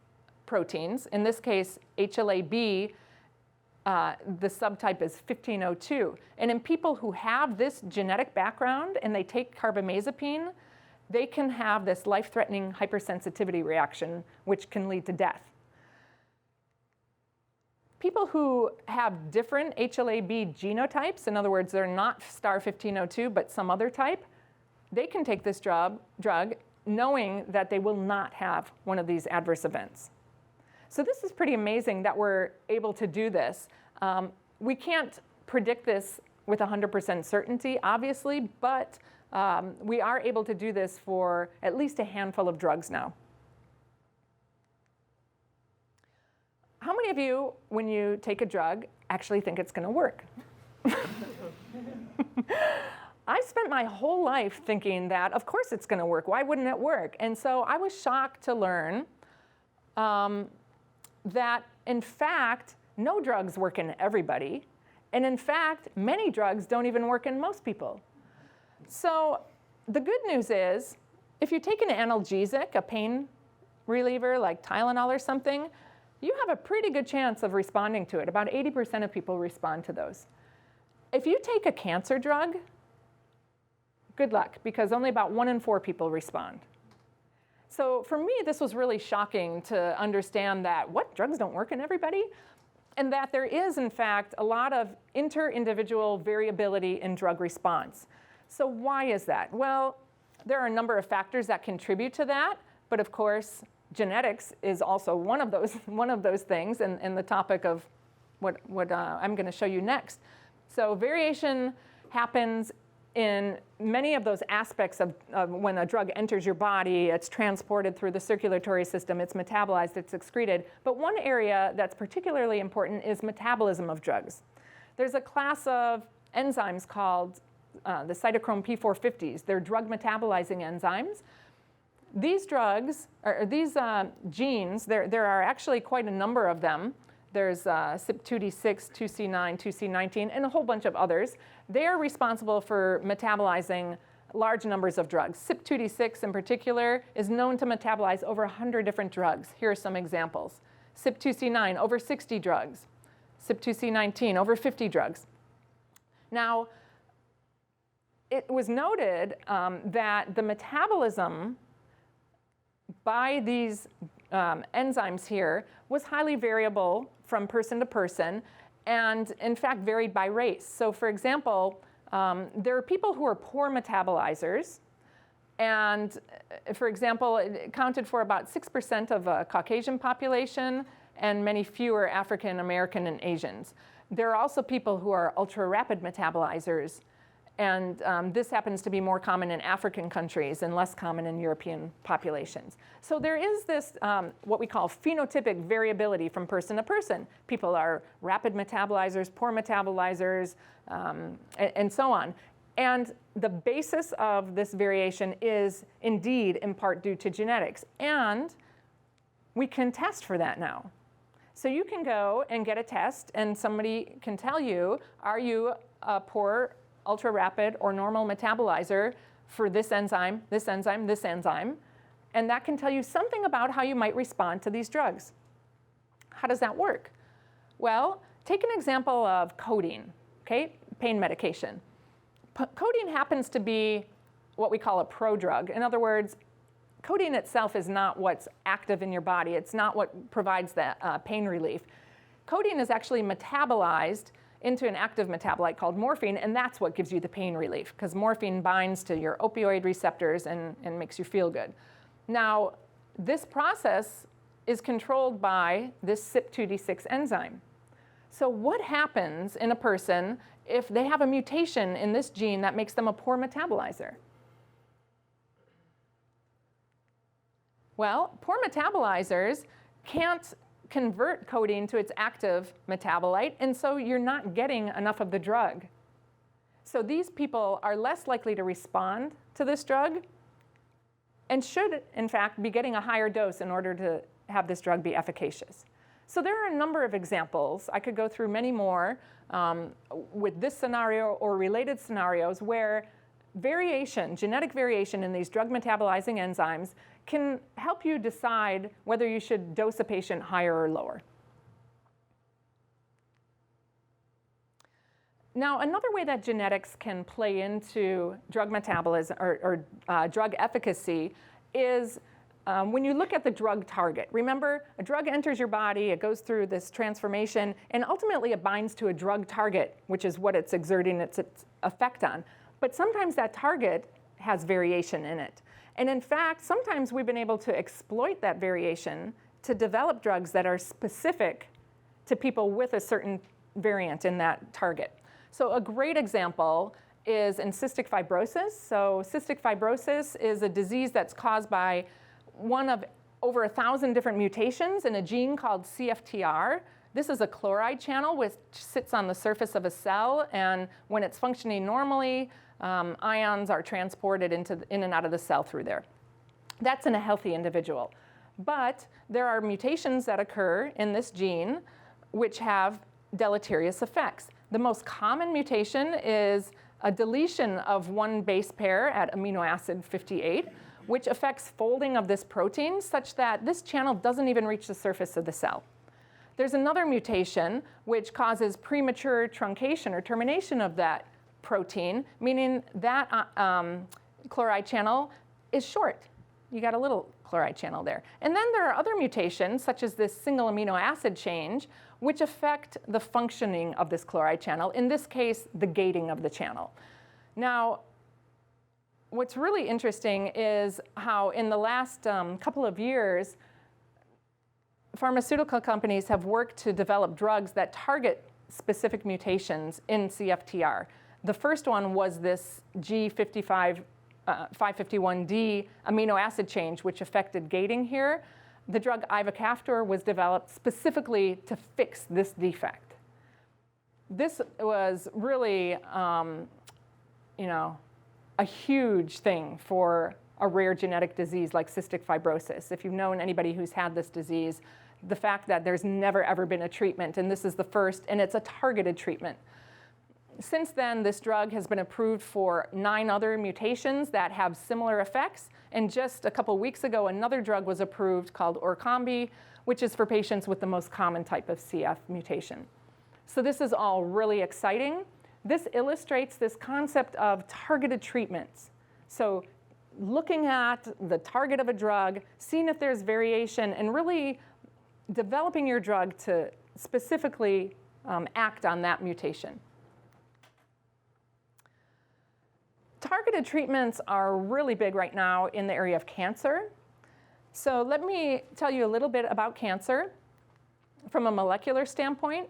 Speaker 2: proteins. In this case, HLA-B, the subtype is 1502. And in people who have this genetic background and they take carbamazepine, they can have this life-threatening hypersensitivity reaction, which can lead to death. People who have different HLA-B genotypes, in other words, they're not star 1502, but some other type, they can take this drug knowing that they will not have one of these adverse events. So this is pretty amazing that we're able to do this. We can't predict this with 100% certainty, obviously, but we are able to do this for at least a handful of drugs now. How many of you, when you take a drug, actually think it's going to work? I spent my whole life thinking that, of course it's going to work. Why wouldn't it work? And so I was shocked to learn that, in fact, no drugs work in everybody. And in fact, many drugs don't even work in most people. So the good news is, if you take an analgesic, a pain reliever like Tylenol or something, you have a pretty good chance of responding to it. About 80% of people respond to those. If you take a cancer drug, good luck, because only about 1 in 4 people respond. So for me, this was really shocking to understand that, what, drugs don't work in everybody? And that there is, in fact, a lot of inter-individual variability in drug response. So why is that? Well, there are a number of factors that contribute to that, but of course, genetics is also one of those things, and the topic of what I'm going to show you next. So variation happens in many of those aspects of when a drug enters your body. It's transported through the circulatory system, it's metabolized, it's excreted. But one area that's particularly important is metabolism of drugs. There's a class of enzymes called the cytochrome P450s. They're drug metabolizing enzymes. These drugs, or these genes, there are actually quite a number of them. There's CYP2D6, 2C9, 2C19, and a whole bunch of others. They are responsible for metabolizing large numbers of drugs. CYP2D6 in particular is known to metabolize over 100 different drugs. Here are some examples. CYP2C9, over 60 drugs. CYP2C19, over 50 drugs. Now, it was noted that the metabolism by these enzymes here was highly variable from person to person, and in fact varied by race. So for example, there are people who are poor metabolizers, and for example, it accounted for about 6% of a Caucasian population and many fewer African American and Asians. There are also people who are ultra-rapid metabolizers, and this happens to be more common in African countries and less common in European populations. So there is this, what we call phenotypic variability from person to person. People are rapid metabolizers, poor metabolizers, and so on. And the basis of this variation is indeed in part due to genetics. And we can test for that now. So you can go and get a test, and somebody can tell you, are you a poor, ultra-rapid, or normal metabolizer for this enzyme, this enzyme, this enzyme, and that can tell you something about how you might respond to these drugs. How does that work? Well, take an example of codeine, okay, pain medication. Codeine happens to be what we call a prodrug. In other words, codeine itself is not what's active in your body. It's not what provides that pain relief. Codeine is actually metabolized into an active metabolite called morphine, and that's what gives you the pain relief, because morphine binds to your opioid receptors and makes you feel good. Now, this process is controlled by this CYP2D6 enzyme. So what happens in a person if they have a mutation in this gene that makes them a poor metabolizer? Well, poor metabolizers can't convert codeine to its active metabolite, and so you're not getting enough of the drug. So these people are less likely to respond to this drug and should, in fact, be getting a higher dose in order to have this drug be efficacious. So there are a number of examples. I could go through many more with this scenario or related scenarios where variation, genetic variation in these drug metabolizing enzymes can help you decide whether you should dose a patient higher or lower. Now, another way that genetics can play into drug metabolism or drug efficacy is when you look at the drug target. Remember, a drug enters your body, it goes through this transformation, and ultimately it binds to a drug target, which is what it's exerting its effect on. But sometimes that target has variation in it. And in fact, sometimes we've been able to exploit that variation to develop drugs that are specific to people with a certain variant in that target. So a great example is in cystic fibrosis. So cystic fibrosis is a disease that's caused by one of over 1,000 different mutations in a gene called CFTR. This is a chloride channel which sits on the surface of a cell, and when it's functioning normally, ions are transported in and out of the cell through there. That's in a healthy individual. But there are mutations that occur in this gene which have deleterious effects. The most common mutation is a deletion of one base pair at amino acid 58, which affects folding of this protein such that this channel doesn't even reach the surface of the cell. There's another mutation which causes premature truncation or termination of that protein, meaning that chloride channel is short. You got a little chloride channel there. And then there are other mutations, such as this single amino acid change, which affect the functioning of this chloride channel, in this case, the gating of the channel. Now, what's really interesting is how in the last couple of years, pharmaceutical companies have worked to develop drugs that target specific mutations in CFTR. The first one was this G551D amino acid change, which affected gating here. The drug ivacaftor was developed specifically to fix this defect. This was really, a huge thing for a rare genetic disease like cystic fibrosis. If you've known anybody who's had this disease, the fact that there's never ever been a treatment, and this is the first, and it's a targeted treatment. Since then, this drug has been approved for 9 other mutations that have similar effects. And just a couple weeks ago, another drug was approved called Orkambi, which is for patients with the most common type of CF mutation. So this is all really exciting. This illustrates this concept of targeted treatments. So looking at the target of a drug, seeing if there's variation, and really developing your drug to specifically act on that mutation. Targeted treatments are really big right now in the area of cancer. So let me tell you a little bit about cancer. From a molecular standpoint,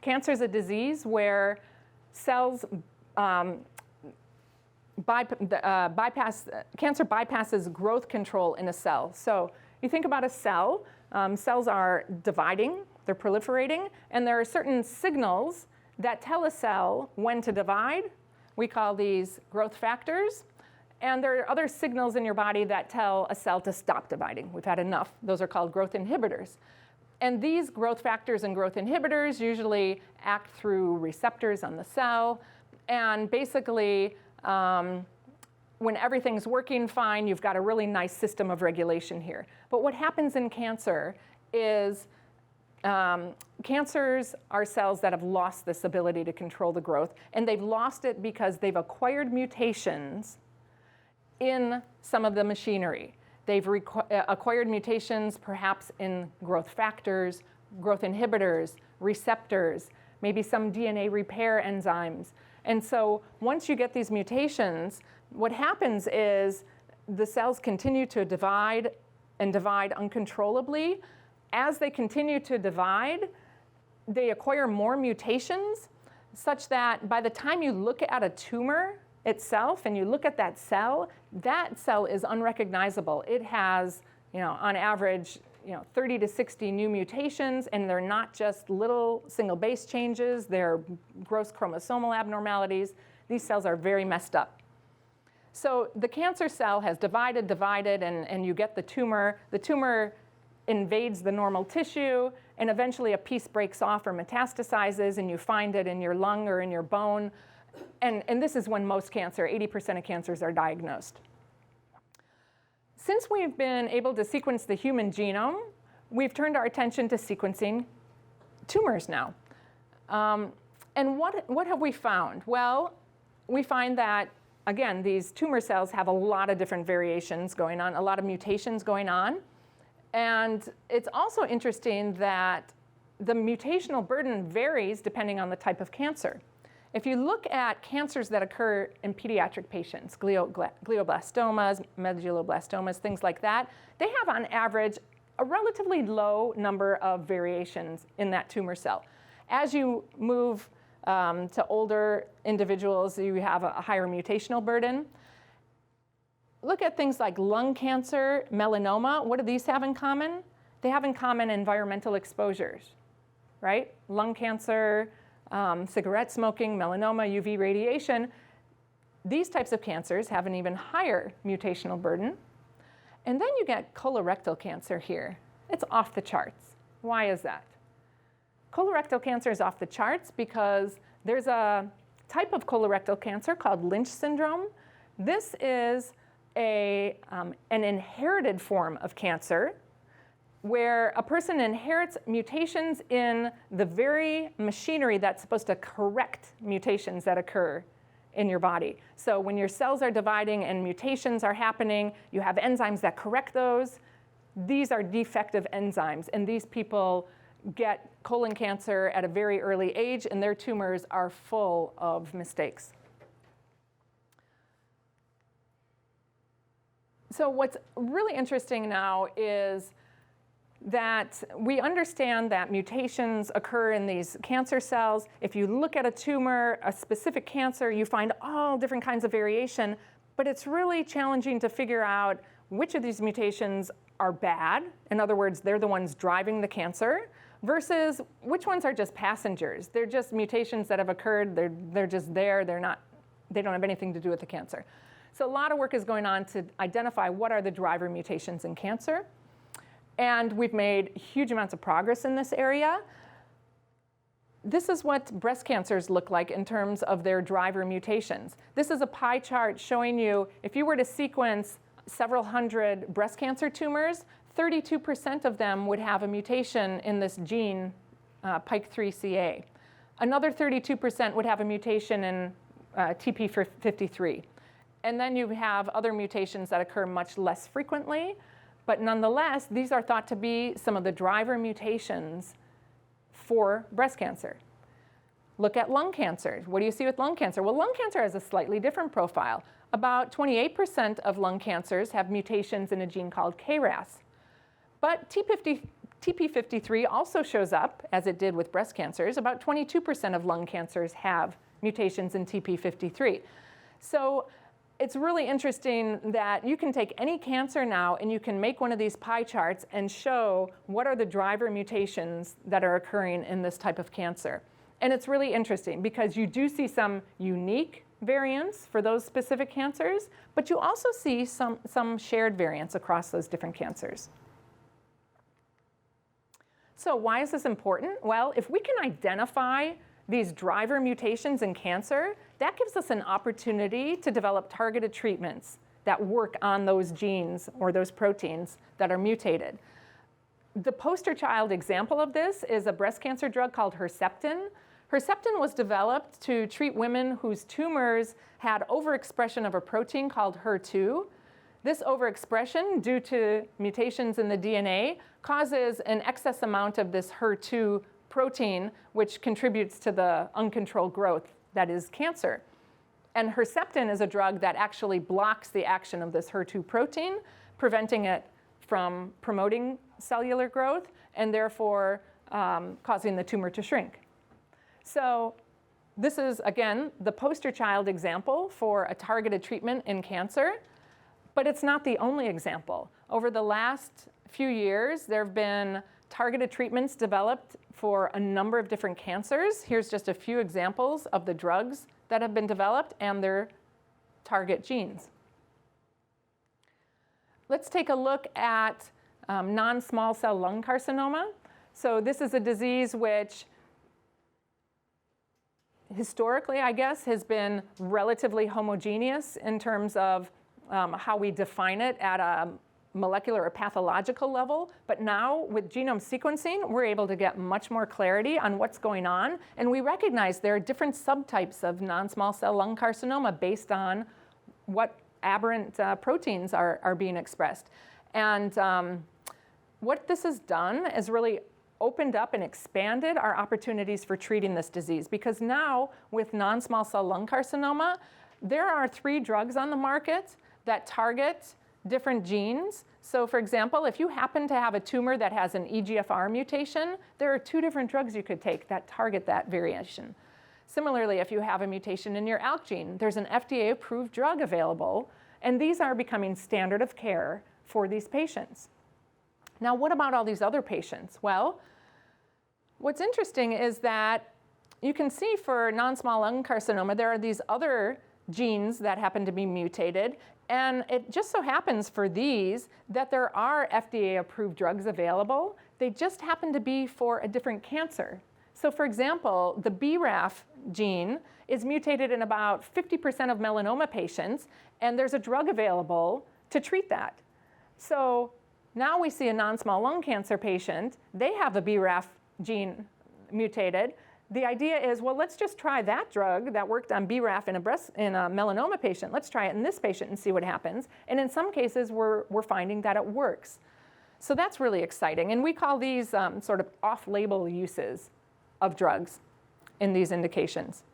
Speaker 2: cancer is a disease where cells cancer bypasses growth control in a cell. So you think about a cell, cells are dividing, they're proliferating, and there are certain signals that tell a cell when to divide. We call these growth factors. And there are other signals in your body that tell a cell to stop dividing. We've had enough. Those are called growth inhibitors. And these growth factors and growth inhibitors usually act through receptors on the cell. And basically, when everything's working fine, you've got a really nice system of regulation here. But what happens in cancer is cancers are cells that have lost this ability to control the growth, and they've lost it because they've acquired mutations in some of the machinery. They've acquired mutations perhaps in growth factors, growth inhibitors, receptors, maybe some DNA repair enzymes. And so once you get these mutations, what happens is the cells continue to divide and divide uncontrollably. As they continue to divide, they acquire more mutations such that by the time you look at a tumor itself and you look at that cell is unrecognizable. It has on average, 30 to 60 new mutations, and they're not just little single base changes, they're gross chromosomal abnormalities. These cells are very messed up. So the cancer cell has divided, and you get the tumor. The tumor invades the normal tissue, and eventually a piece breaks off or metastasizes, and you find it in your lung or in your bone. And this is when most cancer, 80% of cancers, are diagnosed. Since we've been able to sequence the human genome, we've turned our attention to sequencing tumors now. And what have we found? Well, we find that, again, these tumor cells have a lot of different variations going on, a lot of mutations going on. And it's also interesting that the mutational burden varies depending on the type of cancer. If you look at cancers that occur in pediatric patients, glioblastomas, medulloblastomas, things like that, they have on average a relatively low number of variations in that tumor cell. As you move to older individuals, you have a higher mutational burden. Look at things like lung cancer, melanoma. What do these have in common? They have in common environmental exposures, right? Lung cancer, cigarette smoking, melanoma, UV radiation. These types of cancers have an even higher mutational burden. And then you get colorectal cancer here. It's off the charts. Why is that? Colorectal cancer is off the charts because there's a type of colorectal cancer called Lynch syndrome. This is an inherited form of cancer where a person inherits mutations in the very machinery that's supposed to correct mutations that occur in your body. So when your cells are dividing and mutations are happening, you have enzymes that correct those. These are defective enzymes, and these people get colon cancer at a very early age, and their tumors are full of mistakes. So what's really interesting now is that we understand that mutations occur in these cancer cells. If you look at a tumor, a specific cancer, you find all different kinds of variation, but it's really challenging to figure out which of these mutations are bad. In other words, they're the ones driving the cancer, versus which ones are just passengers. They're just mutations that have occurred. They're just there. They don't have anything to do with the cancer. So a lot of work is going on to identify what are the driver mutations in cancer. And we've made huge amounts of progress in this area. This is what breast cancers look like in terms of their driver mutations. This is a pie chart showing you if you were to sequence several hundred breast cancer tumors, 32% of them would have a mutation in this gene, PIK3CA. Another 32% would have a mutation in TP53. And then you have other mutations that occur much less frequently. But nonetheless, these are thought to be some of the driver mutations for breast cancer. Look at lung cancer. What do you see with lung cancer? Well, lung cancer has a slightly different profile. About 28% of lung cancers have mutations in a gene called KRAS. But TP53 also shows up, as it did with breast cancers. About 22% of lung cancers have mutations in TP53. So it's really interesting that you can take any cancer now and you can make one of these pie charts and show what are the driver mutations that are occurring in this type of cancer. And it's really interesting because you do see some unique variants for those specific cancers, but you also see some shared variants across those different cancers. So why is this important? Well, if we can identify these driver mutations in cancer, that gives us an opportunity to develop targeted treatments that work on those genes or those proteins that are mutated. The poster child example of this is a breast cancer drug called Herceptin. Herceptin was developed to treat women whose tumors had overexpression of a protein called HER2. This overexpression, due to mutations in the DNA, causes an excess amount of this HER2 protein, which contributes to the uncontrolled growth that is cancer. And Herceptin is a drug that actually blocks the action of this HER2 protein, preventing it from promoting cellular growth and therefore causing the tumor to shrink. So this is, again, the poster child example for a targeted treatment in cancer. But it's not the only example. Over the last few years, there have been targeted treatments developed for a number of different cancers. Here's just a few examples of the drugs that have been developed and their target genes. Let's take a look at non-small cell lung carcinoma. So this is a disease which historically, I guess, has been relatively homogeneous in terms of how we define it at a molecular or pathological level. But now with genome sequencing, we're able to get much more clarity on what's going on. And we recognize there are different subtypes of non-small cell lung carcinoma based on what aberrant proteins are being expressed. And what this has done is really opened up and expanded our opportunities for treating this disease, because now with non-small cell lung carcinoma, there are 3 drugs on the market that target different genes. So for example, if you happen to have a tumor that has an EGFR mutation, there are 2 different drugs you could take that target that variation. Similarly, if you have a mutation in your ALK gene, there's an FDA-approved drug available, and these are becoming standard of care for these patients. Now, what about all these other patients? Well, what's interesting is that you can see for non-small lung carcinoma, there are these other genes that happen to be mutated. And it just so happens for these that there are FDA-approved drugs available. They just happen to be for a different cancer. So for example, the BRAF gene is mutated in about 50% of melanoma patients, and there's a drug available to treat that. So now we see a non-small lung cancer patient. They have the BRAF gene mutated. The idea is, well, let's just try that drug that worked on BRAF in a melanoma patient. Let's try it in this patient and see what happens. And in some cases, we're finding that it works. So that's really exciting. And we call these sort of off-label uses of drugs in these indications.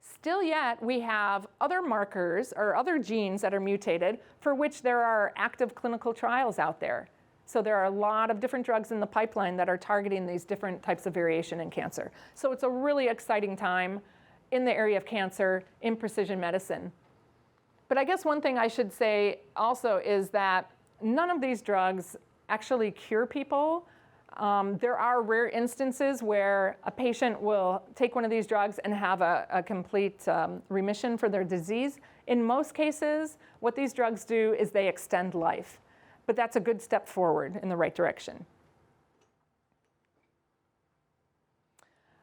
Speaker 2: Still yet, we have other markers or other genes that are mutated for which there are active clinical trials out there. So there are a lot of different drugs in the pipeline that are targeting these different types of variation in cancer. So it's a really exciting time in the area of cancer in precision medicine. But I guess one thing I should say also is that none of these drugs actually cure people. There are rare instances where a patient will take one of these drugs and have a complete remission for their disease. In most cases, what these drugs do is they extend life. But that's a good step forward in the right direction.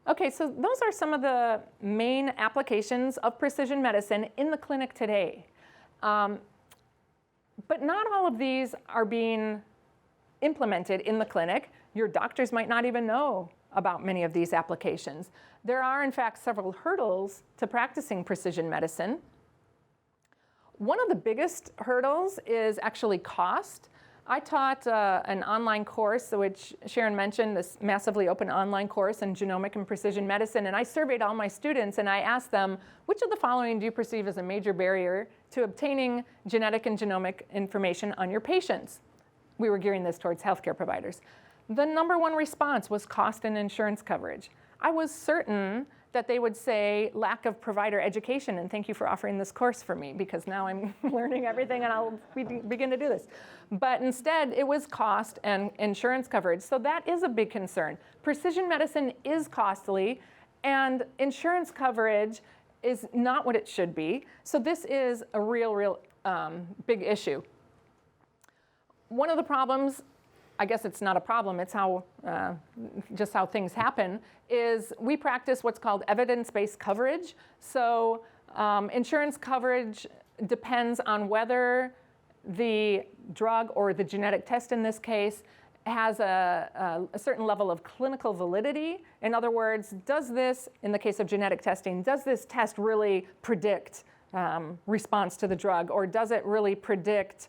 Speaker 2: Okay, so those are some of the main applications of precision medicine in the clinic today. But not all of these are being implemented in the clinic. Your doctors might not even know about many of these applications. There are, in fact, several hurdles to practicing precision medicine. One of the biggest hurdles is actually cost. I taught an online course, which Sharon mentioned, this massively open online course in genomic and precision medicine, and I surveyed all my students and I asked them, which of the following do you perceive as a major barrier to obtaining genetic and genomic information on your patients? We were gearing this towards healthcare providers. The number 1 response was cost and insurance coverage. I was certain that they would say lack of provider education, and thank you for offering this course for me, because now I'm learning everything and I'll begin to do this. But instead, it was cost and insurance coverage. So that is a big concern. Precision medicine is costly, and insurance coverage is not what it should be. So this is a real big issue. One of the problems, I guess it's not a problem, it's how, just how things happen, is we practice what's called evidence-based coverage. So insurance coverage depends on whether the drug or the genetic test in this case has a certain level of clinical validity. In other words, does this, in the case of genetic testing, does this test really predict response to the drug, or does it really predict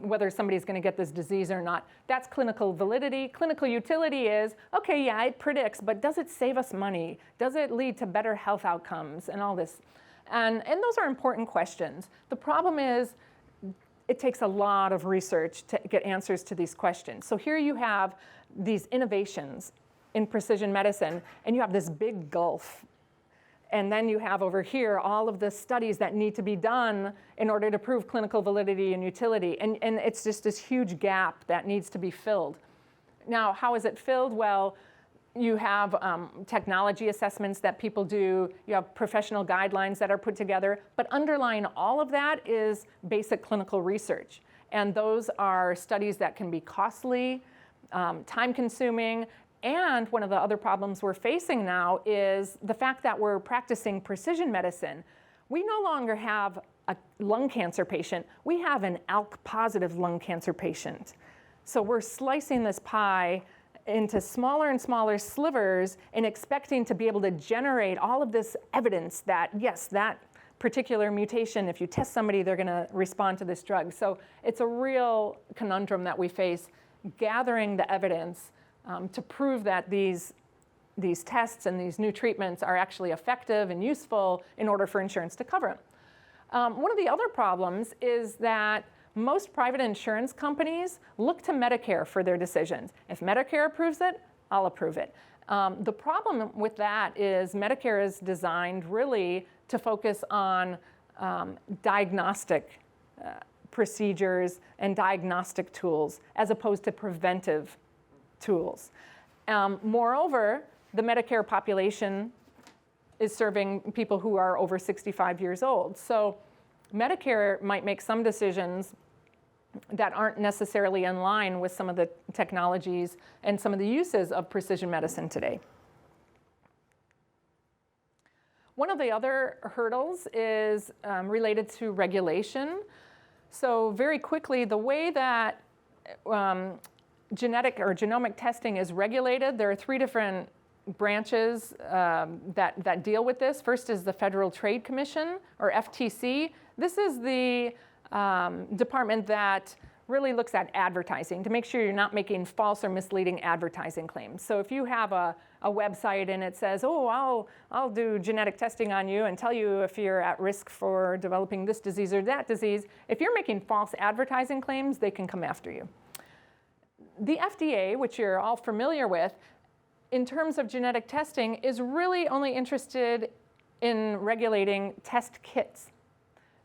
Speaker 2: whether somebody's going to get this disease or not? That's clinical validity. Clinical utility is, okay, yeah, it predicts, but does it save us money? Does it lead to better health outcomes and all this? And those are important questions. The problem is it takes a lot of research to get answers to these questions. So here you have these innovations in precision medicine, and you have this big gulf. And then you have over here all of the studies that need to be done in order to prove clinical validity and utility. And it's just this huge gap that needs to be filled. Now, how is it filled? Well, you have technology assessments that people do. You have professional guidelines that are put together. But underlying all of that is basic clinical research. And those are studies that can be costly, time-consuming. And one of the other problems we're facing now is the fact that we're practicing precision medicine. We no longer have a lung cancer patient. We have an ALK-positive lung cancer patient. So we're slicing this pie into smaller and smaller slivers and expecting to be able to generate all of this evidence that, yes, that particular mutation, if you test somebody, they're going to respond to this drug. So it's a real conundrum that we face, gathering the evidence to prove that these tests and these new treatments are actually effective and useful in order for insurance to cover them. One of the other problems is that most private insurance companies look to Medicare for their decisions. If Medicare approves it, I'll approve it. The problem with that is Medicare is designed really to focus on diagnostic procedures and diagnostic tools as opposed to preventive tools. Moreover, the Medicare population is serving people who are over 65 years old. So Medicare might make some decisions that aren't necessarily in line with some of the technologies and some of the uses of precision medicine today. One of the other hurdles is related to regulation. So very quickly, the way that genetic or genomic testing is regulated, there are three different branches that deal with this. First is the Federal Trade Commission, or FTC. This is the department that really looks at advertising to make sure you're not making false or misleading advertising claims. So if you have a website and it says, oh, I'll do genetic testing on you and tell you if you're at risk for developing this disease or that disease, if you're making false advertising claims, they can come after you. The FDA, which you're all familiar with, in terms of genetic testing, is really only interested in regulating test kits.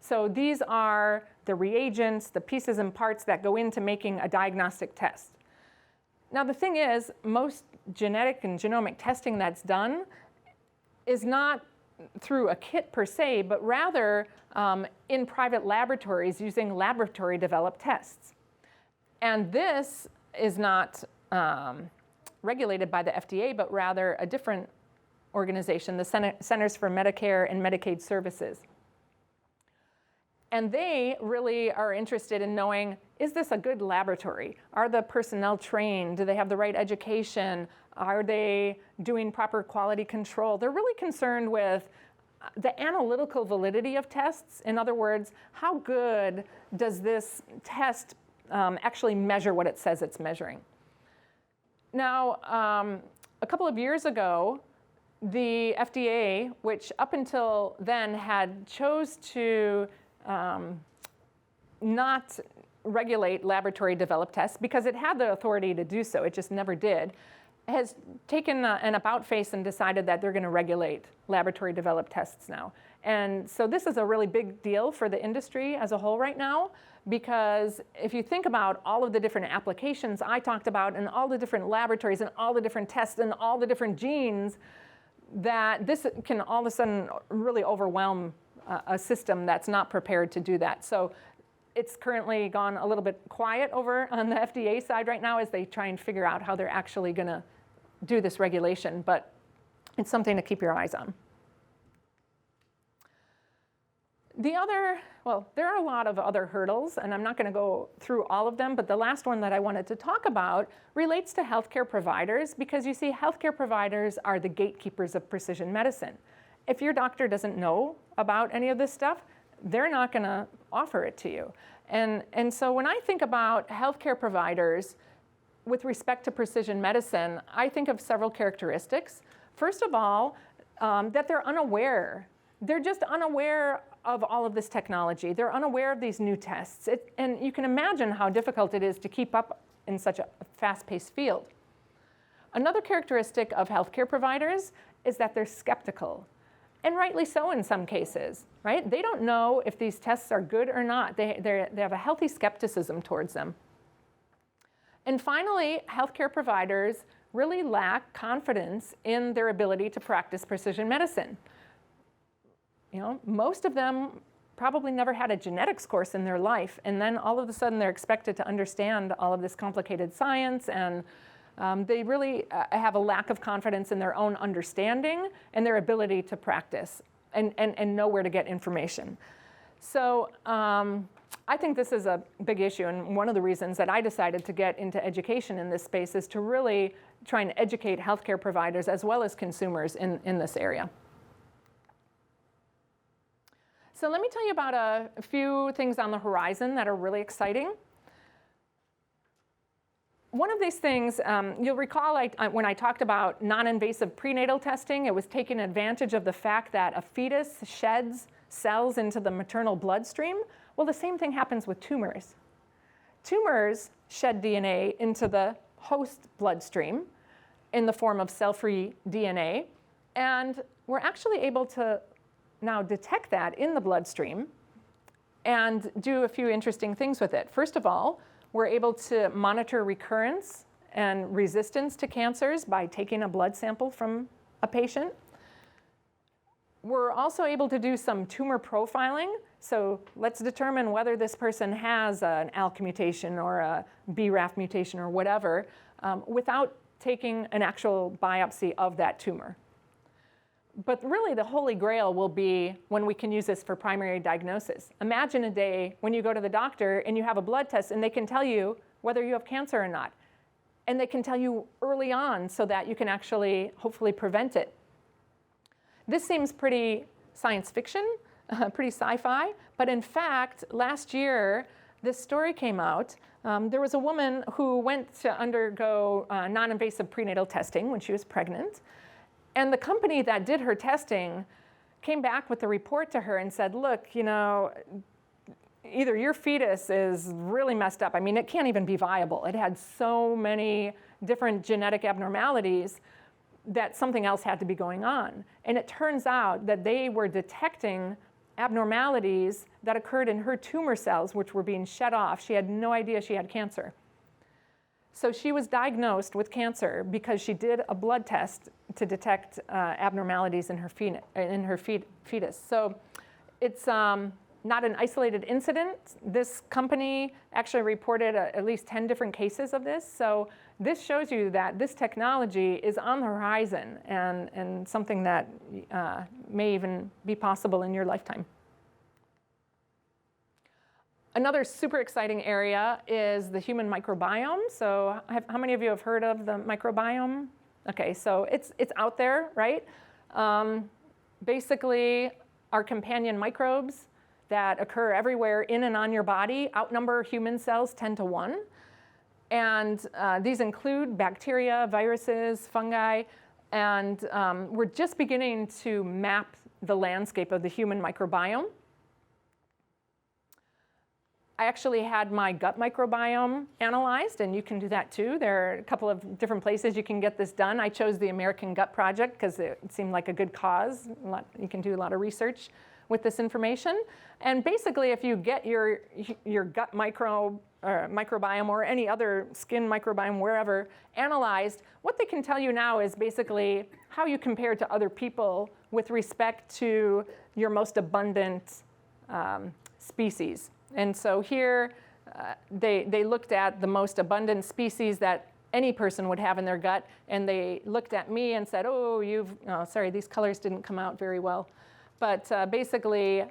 Speaker 2: So these are the reagents, the pieces and parts that go into making a diagnostic test. Now the thing is, most genetic and genomic testing that's done is not through a kit per se, but rather in private laboratories using laboratory developed tests. And this is not regulated by the FDA, but rather a different organization, the Centers for Medicare and Medicaid Services. And they really are interested in knowing, is this a good laboratory? Are the personnel trained? Do they have the right education? Are they doing proper quality control? They're really concerned with the analytical validity of tests. In other words, how good does this test actually measure what it says it's measuring? Now, a couple of years ago, the FDA, which up until then had chose to not regulate laboratory developed tests because it had the authority to do so, it just never did, has taken an about face and decided that they're going to regulate laboratory developed tests now. And so this is a really big deal for the industry as a whole right now, because if you think about all of the different applications I talked about and all the different laboratories and all the different tests and all the different genes, that this can all of a sudden really overwhelm a system that's not prepared to do that. So it's currently gone a little bit quiet over on the FDA side right now as they try and figure out how they're actually going to do this regulation, but it's something to keep your eyes on. There are a lot of other hurdles, and I'm not going to go through all of them, but the last one that I wanted to talk about relates to healthcare providers, because you see, healthcare providers are the gatekeepers of precision medicine. If your doctor doesn't know about any of this stuff, they're not going to offer it to you. And so when I think about healthcare providers with respect to precision medicine, I think of several characteristics. First of all, that they're unaware. They're just unaware of all of this technology. They're unaware of these new tests. And you can imagine how difficult it is to keep up in such a fast-paced field. Another characteristic of healthcare providers is that they're skeptical. And rightly so in some cases, right? They don't know if these tests are good or not. They have a healthy skepticism towards them. And finally, healthcare providers really lack confidence in their ability to practice precision medicine. You know, most of them probably never had a genetics course in their life, and then all of a sudden they're expected to understand all of this complicated science, and they really have a lack of confidence in their own understanding and their ability to practice and know where to get information. So I think this is a big issue, and one of the reasons that I decided to get into education in this space is to really try and educate healthcare providers as well as consumers in this area. So let me tell you about a few things on the horizon that are really exciting. One of these things, you'll recall when I talked about non-invasive prenatal testing, it was taking advantage of the fact that a fetus sheds cells into the maternal bloodstream. Well, the same thing happens with tumors. Tumors shed DNA into the host bloodstream in the form of cell-free DNA, and we're actually able to now detect that in the bloodstream and do a few interesting things with it. First of all, we're able to monitor recurrence and resistance to cancers by taking a blood sample from a patient. We're also able to do some tumor profiling. So let's determine whether this person has an ALK mutation or a BRAF mutation or whatever without taking an actual biopsy of that tumor. But really, the holy grail will be when we can use this for primary diagnosis. Imagine a day when you go to the doctor and you have a blood test and they can tell you whether you have cancer or not. And they can tell you early on so that you can actually, hopefully, prevent it. This seems pretty science fiction, pretty sci-fi. But in fact, last year, this story came out. There was a woman who went to undergo non-invasive prenatal testing when she was pregnant. And the company that did her testing came back with a report to her and said, look, you know, either your fetus is really messed up. I mean, it can't even be viable. It had so many different genetic abnormalities that something else had to be going on. And it turns out that they were detecting abnormalities that occurred in her tumor cells, which were being shed off. She had no idea she had cancer. So she was diagnosed with cancer because she did a blood test to detect abnormalities in her fetus. So it's not an isolated incident. This company actually reported at least 10 different cases of this. So this shows you that this technology is on the horizon and something that may even be possible in your lifetime. Another super exciting area is the human microbiome. So how many of you have heard of the microbiome? Okay, so it's out there, right? Basically, our companion microbes that occur everywhere in and on your body outnumber human cells 10 to 1. And these include bacteria, viruses, fungi, and we're just beginning to map the landscape of the human microbiome. I actually had my gut microbiome analyzed, and you can do that too. There are a couple of different places you can get this done. I chose the American Gut Project because it seemed like a good cause. You can do a lot of research with this information. And basically, if you get your gut microbiome or any other skin microbiome, wherever, analyzed, what they can tell you now is basically how you compare to other people with respect to your most abundant species. And so here, they looked at the most abundant species that any person would have in their gut, and they looked at me and said, oh, sorry, these colors didn't come out very well. But basically,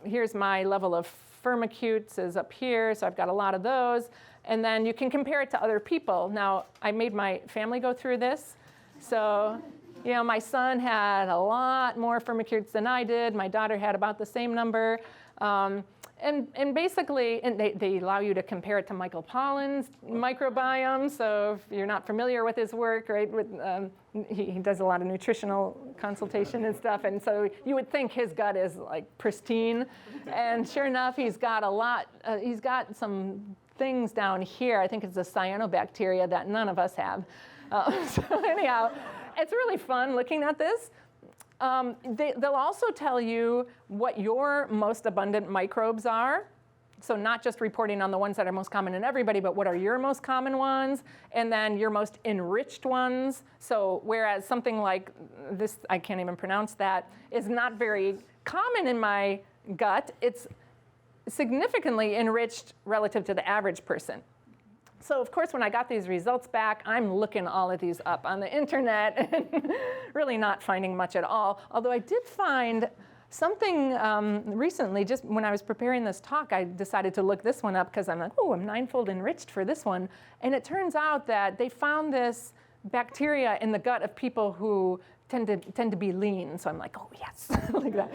Speaker 2: here's my level of firmicutes is up here, so I've got a lot of those. And then you can compare it to other people. Now, I made my family go through this. So, you know, my son had a lot more firmicutes than I did. My daughter had about the same number. And basically, they allow you to compare it to Michael Pollan's microbiome. So if you're not familiar with his work, right, he does a lot of nutritional consultation and stuff. And so you would think his gut is like pristine. And sure enough, he's got he's got some things down here. I think it's a cyanobacteria that none of us have. So anyhow, it's really fun looking at this. They'll also tell you what your most abundant microbes are. So not just reporting on the ones that are most common in everybody, but what are your most common ones, and then your most enriched ones. So whereas something like this, I can't even pronounce that, is not very common in my gut, it's significantly enriched relative to the average person. So of course, when I got these results back, I'm looking all of these up on the internet and really not finding much at all. Although I did find something recently, just when I was preparing this talk, I decided to look this one up because I'm like, oh, I'm ninefold enriched for this one. And it turns out that they found this bacteria in the gut of people who tend to be lean. So I'm like, oh, yes, like that.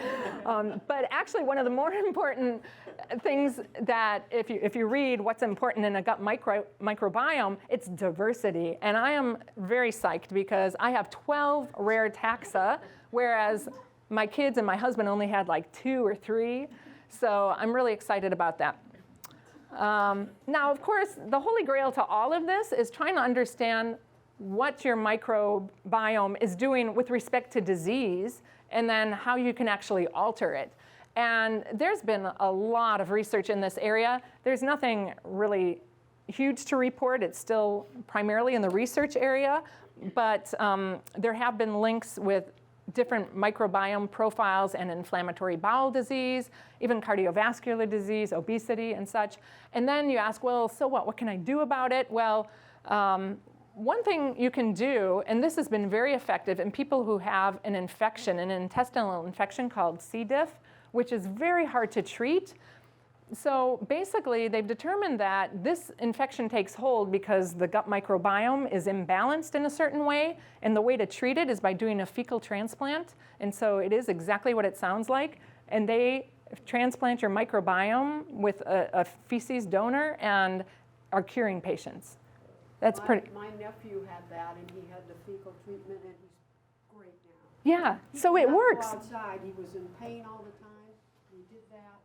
Speaker 2: But actually, one of the more important things that if you read what's important in a gut microbiome, it's diversity. And I am very psyched because I have 12 rare taxa, whereas my kids and my husband only had like 2 or 3. So I'm really excited about that. Now, of course, the holy grail to all of this is trying to understand what your microbiome is doing with respect to disease, and then how you can actually alter it. And there's been a lot of research in this area. There's nothing really huge to report. It's still primarily in the research area, but there have been links with different microbiome profiles and inflammatory bowel disease, even cardiovascular disease, obesity, and such. And then you ask, well, so what? What can I do about it? Well, one thing you can do, and this has been very effective in people who have an infection, an intestinal infection called C. diff, which is very hard to treat. So basically, they've determined that this infection takes hold because the gut microbiome is imbalanced in a certain way, and the way to treat it is by doing a fecal transplant. And so it is exactly what it sounds like. And they transplant your microbiome with a feces donor and are curing patients. That's pretty.
Speaker 3: My nephew had that, and he had the fecal treatment, and he's great now.
Speaker 2: Yeah, so
Speaker 3: He
Speaker 2: it
Speaker 3: could not
Speaker 2: works.
Speaker 3: go outside. He was in pain all the time. He did that,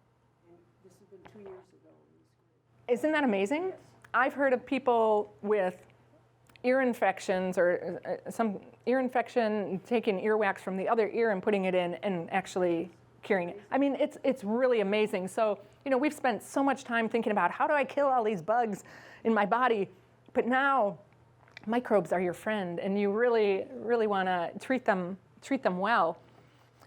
Speaker 3: and this has been 2 years ago. And he's great.
Speaker 2: Isn't that amazing?
Speaker 3: Yes.
Speaker 2: I've heard of people with ear infections or some ear infection, taking earwax from the other ear and putting it in and actually curing it. I mean, it's really amazing. So, we've spent so much time thinking about how do I kill all these bugs in my body? But now microbes are your friend, and you really, really want to treat them well.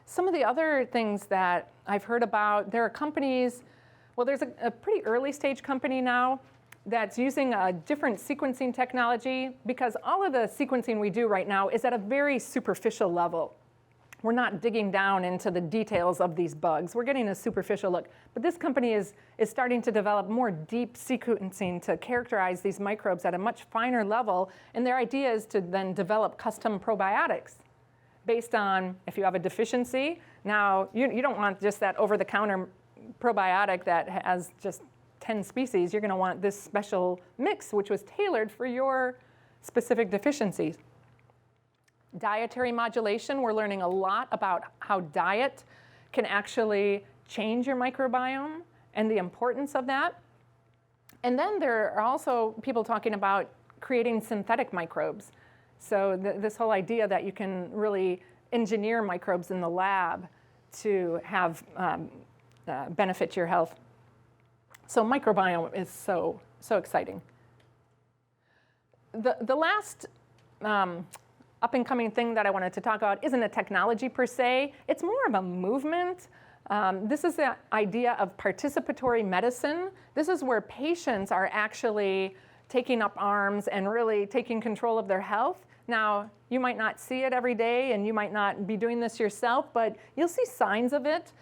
Speaker 2: Some of the other things that I've heard about, there are companies, well, there's a pretty early stage company now that's using a different sequencing technology, because all of the sequencing we do right now is at a very superficial level. We're not digging down into the details of these bugs. We're getting a superficial look. But this company is starting to develop more deep sequencing to characterize these microbes at a much finer level. And their idea is to then develop custom probiotics based on if you have a deficiency. Now, you don't want just that over-the-counter probiotic that has just 10 species. You're going to want this special mix, which was tailored for your specific deficiencies. Dietary modulation, we're learning a lot about how diet can actually change your microbiome and the importance of that. And then there are also people talking about creating synthetic microbes. So this whole idea that you can really engineer microbes in the lab to have benefit your health. So microbiome is so exciting. The last up-and-coming thing that I wanted to talk about isn't a technology per se. It's more of a movement. This is the idea of participatory medicine. This is where patients are actually taking up arms and really taking control of their health. Now, you might not see it every day, and you might not be doing this yourself, but you'll see signs of it.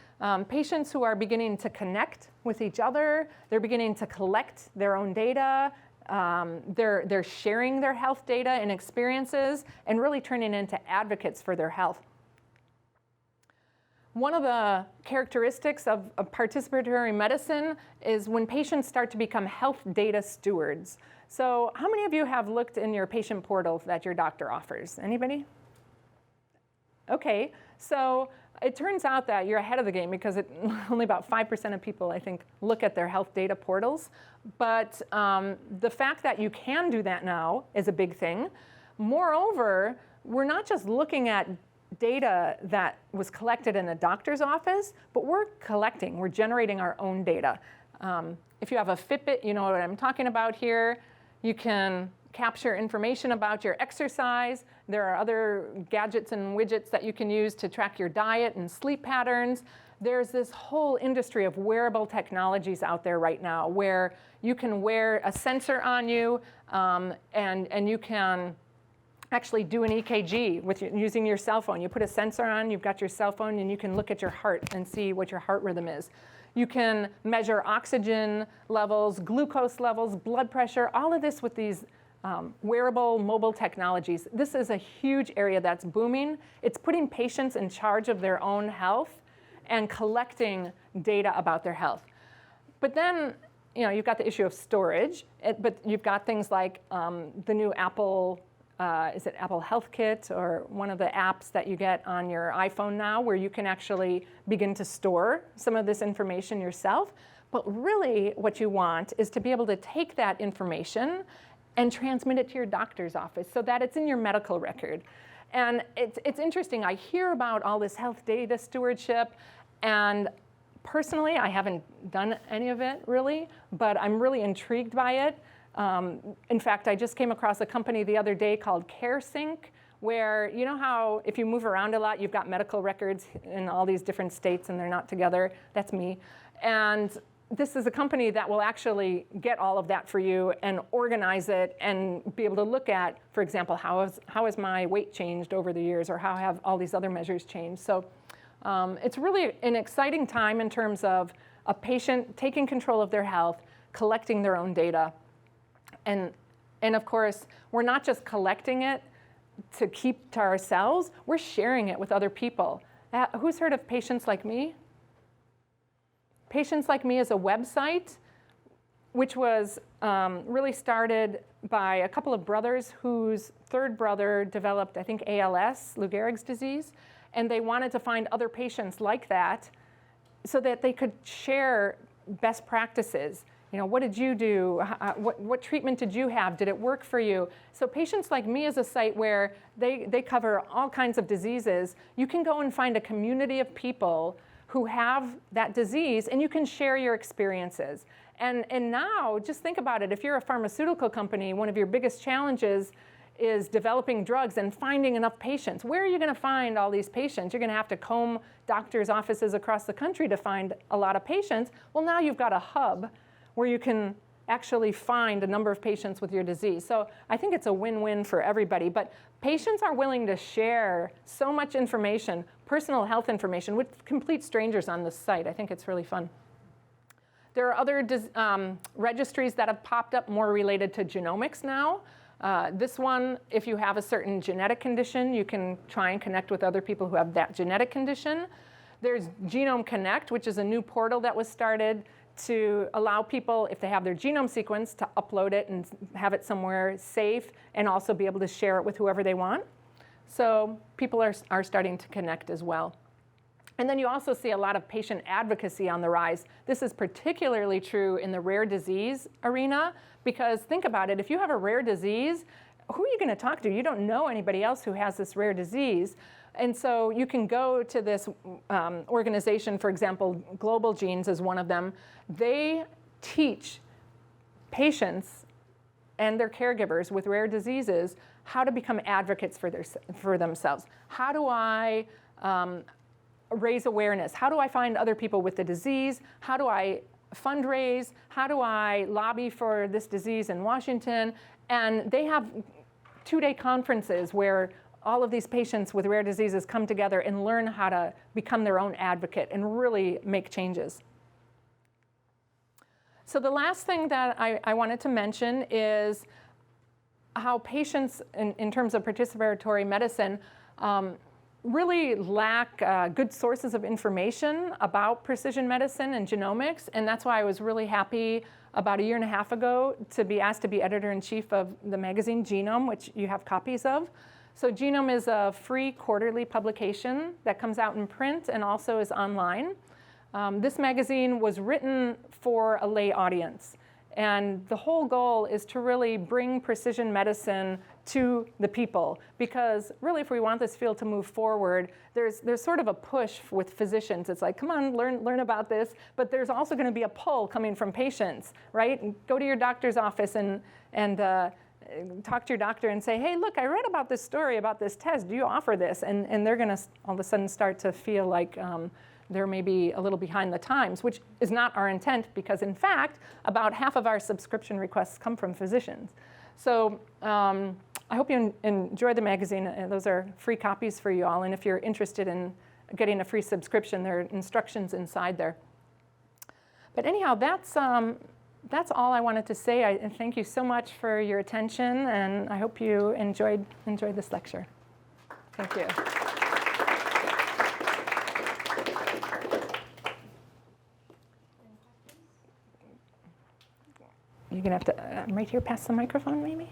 Speaker 2: Patients who are beginning to connect with each other, they're beginning to collect their own data, they're sharing their health data and experiences and really turning into advocates for their health. One of the characteristics of participatory medicine is when patients start to become health data stewards. So how many of you have looked in your patient portal that your doctor offers? Anybody? Okay, so it turns out that you're ahead of the game because only about 5% of people, I think, look at their health data portals. But the fact that you can do that now is a big thing. Moreover, we're not just looking at data that was collected in a doctor's office, but we're generating our own data. If you have a Fitbit, you know what I'm talking about here. You can capture information about your exercise. There are other gadgets and widgets that you can use to track your diet and sleep patterns. There's this whole industry of wearable technologies out there right now where you can wear a sensor on you and you can actually do an EKG using your cell phone. You put a sensor on, you've got your cell phone, and you can look at your heart and see what your heart rhythm is. You can measure oxygen levels, glucose levels, blood pressure, all of this with these wearable mobile technologies. This is a huge area that's booming. It's putting patients in charge of their own health and collecting data about their health. But then, you've got the issue of storage, but you've got things like the new Apple, is it Apple Health Kit, or one of the apps that you get on your iPhone now where you can actually begin to store some of this information yourself. But really what you want is to be able to take that information and transmit it to your doctor's office so that it's in your medical record. And it's interesting, I hear about all this health data stewardship, and personally, I haven't done any of it really, but I'm really intrigued by it. In fact, I just came across a company the other day called CareSync, where you know how if you move around a lot, you've got medical records in all these different states and they're not together. That's me. And this is a company that will actually get all of that for you and organize it and be able to look at, for example, how has my weight changed over the years, or how have all these other measures changed. So it's really an exciting time in terms of a patient taking control of their health, collecting their own data. And of course, we're not just collecting it to keep to ourselves, we're sharing it with other people. Who's heard of Patients Like Me? Patients Like Me is a website which was really started by a couple of brothers whose third brother developed, I think, ALS, Lou Gehrig's disease, and they wanted to find other patients like that so that they could share best practices. What did you do? What treatment did you have? Did it work for you? So Patients Like Me is a site where they cover all kinds of diseases. You can go and find a community of people who have that disease, and you can share your experiences. And now, just think about it. If you're a pharmaceutical company, one of your biggest challenges is developing drugs and finding enough patients. Where are you going to find all these patients? You're going to have to comb doctors' offices across the country to find a lot of patients. Well, now you've got a hub where you can actually find a number of patients with your disease. So I think it's a win-win for everybody. But patients are willing to share so much information, personal health information, with complete strangers on this site. I think it's really fun. There are other registries that have popped up more related to genomics now. This one, if you have a certain genetic condition, you can try and connect with other people who have that genetic condition. There's Genome Connect, which is a new portal that was started to allow people, if they have their genome sequence, to upload it and have it somewhere safe, and also be able to share it with whoever they want. So people are starting to connect as well. And then you also see a lot of patient advocacy on the rise. This is particularly true in the rare disease arena, because think about it, if you have a rare disease, who are you going to talk to? You don't know anybody else who has this rare disease. And so you can go to this organization, for example, Global Genes is one of them. They teach patients and their caregivers with rare diseases how to become advocates for themselves. How do I raise awareness? How do I find other people with the disease? How do I fundraise? How do I lobby for this disease in Washington? And they have 2-day conferences where all of these patients with rare diseases come together and learn how to become their own advocate and really make changes. So the last thing that I wanted to mention is how patients, in terms of participatory medicine, really lack good sources of information about precision medicine and genomics. And that's why I was really happy about 1.5 years ago to be asked to be editor-in-chief of the magazine Genome, which you have copies of. So Genome is a free quarterly publication that comes out in print and also is online. This magazine was written for a lay audience. And the whole goal is to really bring precision medicine to the people, because really, if we want this field to move forward, there's sort of a push with physicians. It's like, come on, learn about this, but there's also going to be a pull coming from patients, right? And go to your doctor's office and talk to your doctor and say, hey, look, I read about this story about this test. Do you offer this? And they're going to all of a sudden start to feel like they're maybe a little behind the times, which is not our intent, because in fact, about half of our subscription requests come from physicians. So I hope you enjoy the magazine. Those are free copies for you all. And if you're interested in getting a free subscription, there are instructions inside there. But anyhow, that's all I wanted to say. I thank you so much for your attention, and I hope you enjoyed this lecture. Thank you. You're going to have to, right here, pass the microphone, maybe?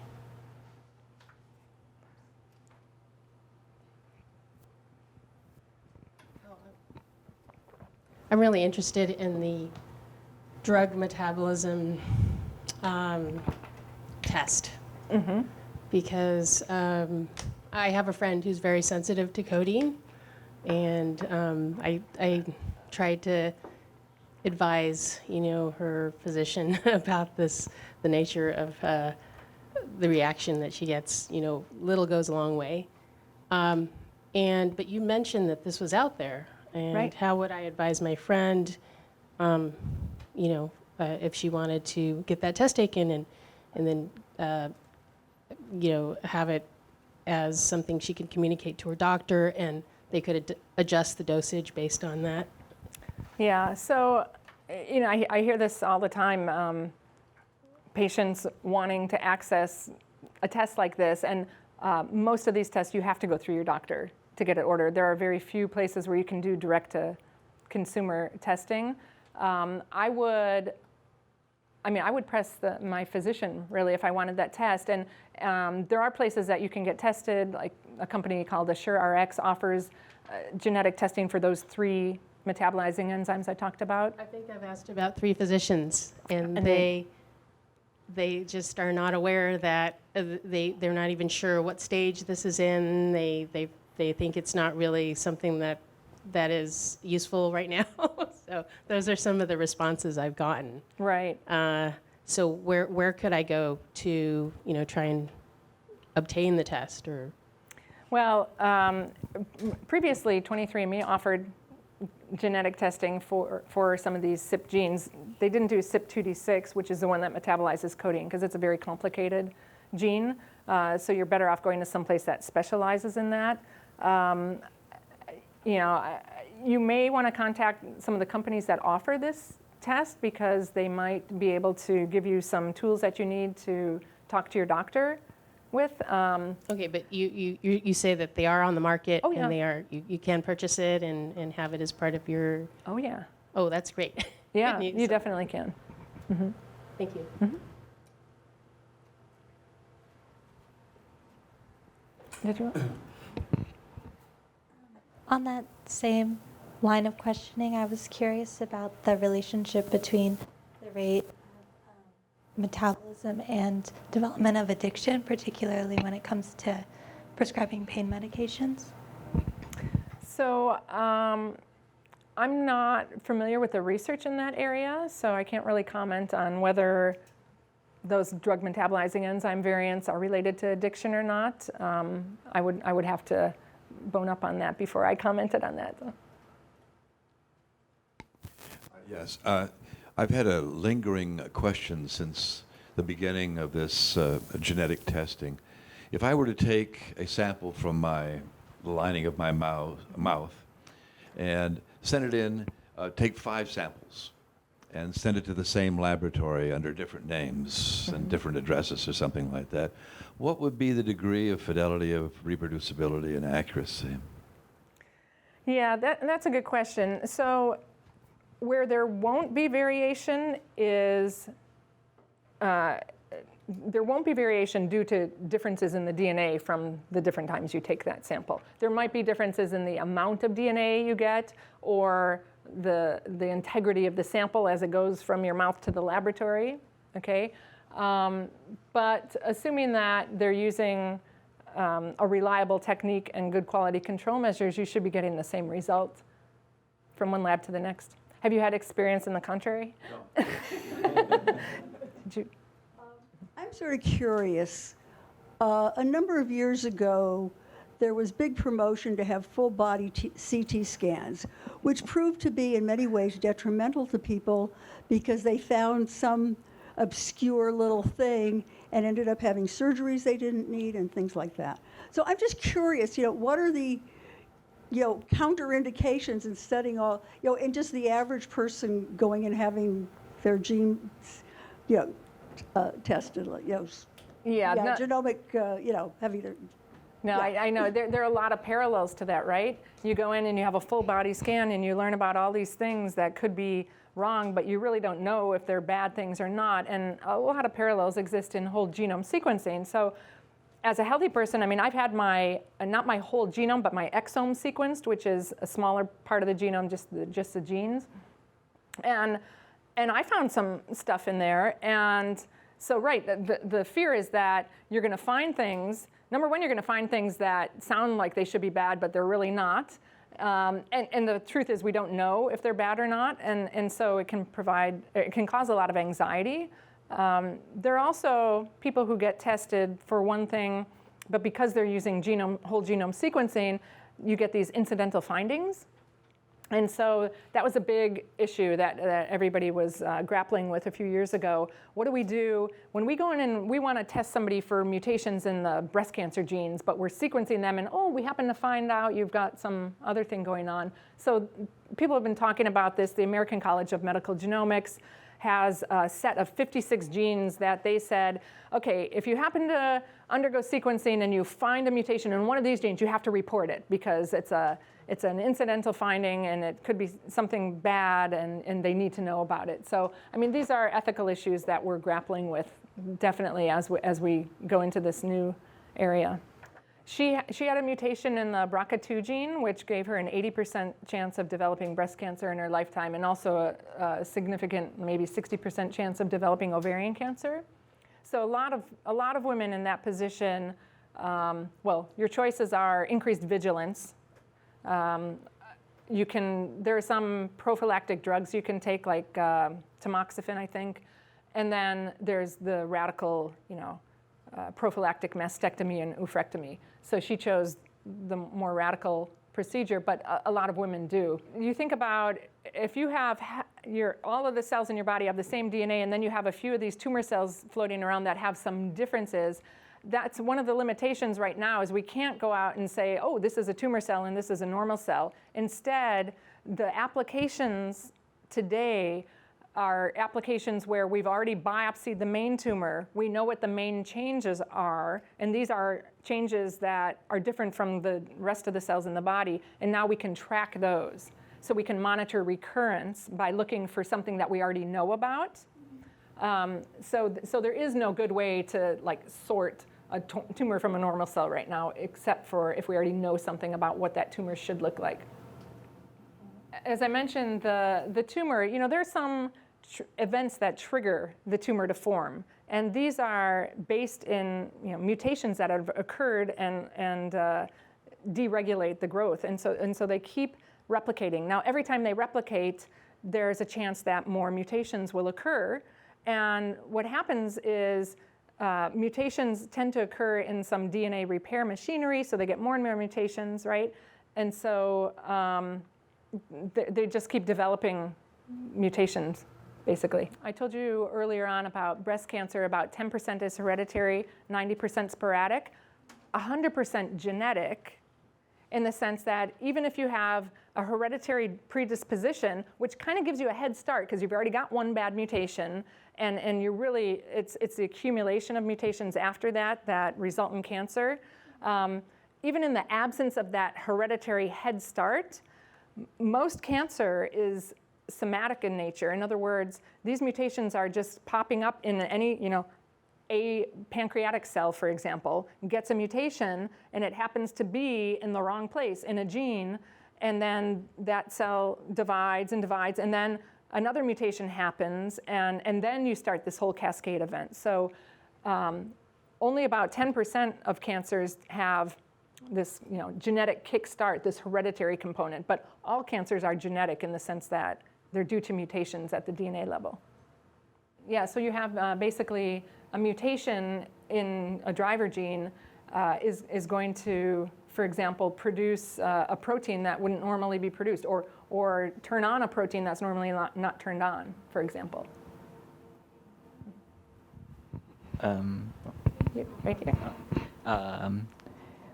Speaker 4: I'm really interested in the drug metabolism test, because I have a friend who's very sensitive to codeine, and I tried to advise, her physician about the nature of the reaction that she gets. Little goes a long way. But you mentioned that this was out there, and
Speaker 2: Right.
Speaker 4: How would I advise my friend, if she wanted to get that test taken and then, have it as something she could communicate to her doctor, and they could adjust the dosage based on that?
Speaker 2: Yeah, so, I hear this all the time, patients wanting to access a test like this, and most of these tests you have to go through your doctor to get it ordered. There are very few places where you can do direct-to-consumer testing. I would press my physician, really, if I wanted that test. And there are places that you can get tested, like a company called AssureRx offers genetic testing for those 3 metabolizing enzymes I talked about.
Speaker 4: I think I've asked about 3 physicians, and they just are not aware that they're not even sure what stage this is in. They think it's not really something that is useful right now. So those are some of the responses I've gotten.
Speaker 2: Right.
Speaker 4: So where could I go to try and obtain the test? Or
Speaker 2: Well, previously 23andMe offered genetic testing for some of these CYP genes. They didn't do CYP2D6, which is the one that metabolizes codeine, because it's a very complicated gene. So you're better off going to someplace that specializes in that. You may want to contact some of the companies that offer this test, because they might be able to give you some tools that you need to talk to your doctor with.
Speaker 4: okay, but you say that they are on the market.
Speaker 2: Oh, yeah.
Speaker 4: And they are you can purchase it and have it as part of your.
Speaker 2: Oh, yeah.
Speaker 4: Oh, that's great.
Speaker 2: Yeah,
Speaker 4: Good news.
Speaker 2: you definitely can.
Speaker 4: Thank you.
Speaker 2: Did you?
Speaker 5: On that same line of questioning, I was curious about the relationship between the rate of metabolism and development of addiction, particularly when it comes to prescribing pain medications.
Speaker 2: So I'm not familiar with the research in that area, so I can't really comment on whether those drug metabolizing enzyme variants are related to addiction or not. I would have to bone up on that before I commented on that.
Speaker 6: Yes, I've had a lingering question since the beginning of this genetic testing. If I were to take a sample from the lining of my mouth and send it in, take 5 samples and send it to the same laboratory under different names and different addresses or something like that, what would be the degree of fidelity, of reproducibility, and accuracy?
Speaker 2: Yeah, that's a good question. So where there won't be variation is there won't be variation due to differences in the DNA from the different times you take that sample. There might be differences in the amount of DNA you get, or the integrity of the sample as it goes from your mouth to the laboratory, okay? But assuming that they're using a reliable technique and good quality control measures, you should be getting the same result from one lab to the next. Have you had experience in the contrary? No. Did you?
Speaker 7: I'm sort of curious. A number of years ago, there was big promotion to have full body CT scans, which proved to be in many ways detrimental to people because they found some obscure little thing and ended up having surgeries they didn't need and things like that. So I'm just curious, what are the counterindications in studying all, in just the average person going and having their genes, tested, genomic, having their.
Speaker 2: No, I know. There are a lot of parallels to that, right? You go in and you have a full body scan and you learn about all these things that could be wrong, but you really don't know if they're bad things or not. And a lot of parallels exist in whole genome sequencing. So as a healthy person, I mean, I've had not my whole genome, but my exome sequenced, which is a smaller part of the genome, just the genes. And I found some stuff in there. And so, right, the fear is that you're going to find things. Number one, you're going to find things that sound like they should be bad, but they're really not. And the truth is we don't know if they're bad or not. And so it can cause a lot of anxiety. There are also people who get tested for one thing, but because they're using whole genome sequencing, you get these incidental findings. And so that was a big issue that everybody was grappling with a few years ago. What do we do when we go in and we want to test somebody for mutations in the breast cancer genes, but we're sequencing them and, we happen to find out you've got some other thing going on. So people have been talking about this. The American College of Medical Genomics has a set of 56 genes that they said, okay, if you happen to undergo sequencing and you find a mutation in one of these genes, you have to report it because it's an incidental finding and it could be something bad and they need to know about it. So, I mean, these are ethical issues that we're grappling with definitely as we go into this new area. She had a mutation in the BRCA2 gene, which gave her an 80% chance of developing breast cancer in her lifetime and also a significant, maybe 60% chance of developing ovarian cancer. So a lot of women in that position, your choices are increased vigilance. There are some prophylactic drugs you can take, like tamoxifen, I think, and then there's the radical, prophylactic mastectomy and oophorectomy. So she chose the more radical procedure, but a lot of women do. You think about if you have all of the cells in your body have the same DNA, and then you have a few of these tumor cells floating around that have some differences. That's one of the limitations right now is we can't go out and say, this is a tumor cell and this is a normal cell. Instead, the applications today are applications where we've already biopsied the main tumor. We know what the main changes are, and these are changes that are different from the rest of the cells in the body, and now we can track those. So we can monitor recurrence by looking for something that we already know about. So there is no good way to sort a tumor from a normal cell right now, except for if we already know something about what that tumor should look like. As I mentioned, the tumor, there are some events that trigger the tumor to form. And these are based in mutations that have occurred and deregulate the growth. And so they keep replicating. Now, every time they replicate, there's a chance that more mutations will occur. And what happens is mutations tend to occur in some DNA repair machinery, so they get more and more mutations, right? And so they just keep developing mutations, basically. I told you earlier on about breast cancer, about 10% is hereditary, 90% sporadic, 100% genetic, in the sense that even if you have a hereditary predisposition, which kind of gives you a head start because you've already got one bad mutation, and you're really, it's the accumulation of mutations after that result in cancer. Even in the absence of that hereditary head start, most cancer is somatic in nature. In other words, these mutations are just popping up in any, a pancreatic cell, for example, gets a mutation, and it happens to be in the wrong place in a gene, and then that cell divides and divides, and then another mutation happens, and then you start this whole cascade event. So only about 10% of cancers have this genetic kickstart, this hereditary component, but all cancers are genetic in the sense that they're due to mutations at the DNA level. Yeah, so you have basically a mutation in a driver gene is going to, for example, produce a protein that wouldn't normally be produced, or turn on a protein that's normally not turned on, for example. Right here.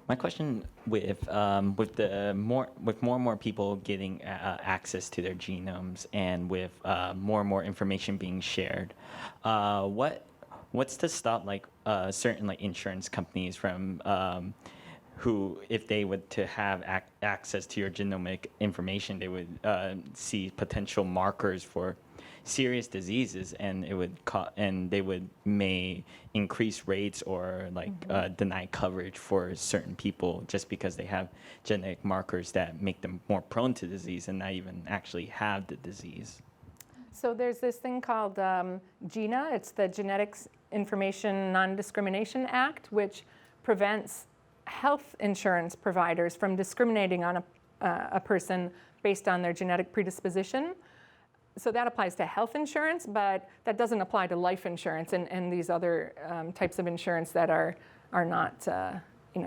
Speaker 8: My question with more and more people getting access to their genomes, and with more and more information being shared, what's to stop certain insurance companies from who, if they would to have access to your genomic information, they would see potential markers for serious diseases, and they may increase rates or deny coverage for certain people just because they have genetic markers that make them more prone to disease and not even actually have the disease.
Speaker 2: So there's this thing called GINA. It's the Genetics Information Non-Discrimination Act, which prevents health insurance providers from discriminating on a person based on their genetic predisposition. So that applies to health insurance, but that doesn't apply to life insurance and these other types of insurance that are not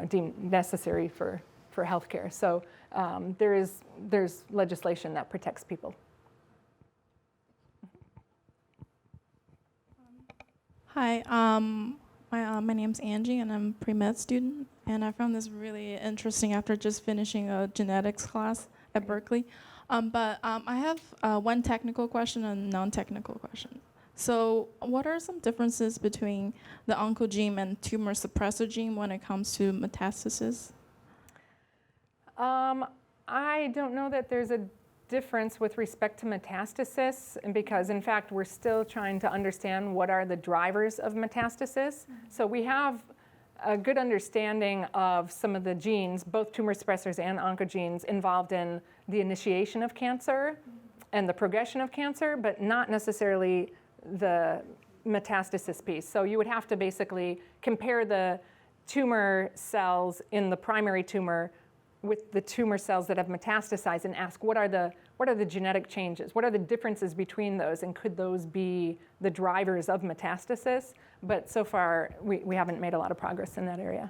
Speaker 2: deemed necessary for healthcare. So there's legislation that protects people.
Speaker 9: Hi, my name's Angie, and I'm a pre-med student, and I found this really interesting after just finishing a genetics class at Berkeley. But I have one technical question and a non-technical question. So what are some differences between the oncogene and tumor suppressor gene when it comes to metastasis?
Speaker 2: I don't know that there's a difference with respect to metastasis, because in fact we're still trying to understand what are the drivers of metastasis. So we have a good understanding of some of the genes, both tumor suppressors and oncogenes, involved in the initiation of cancer and the progression of cancer, but not necessarily the metastasis piece. So you would have to basically compare the tumor cells in the primary tumor with the tumor cells that have metastasized and ask what are the genetic changes? What are the differences between those, and could those be the drivers of metastasis? But so far, we haven't made a lot of progress in that area.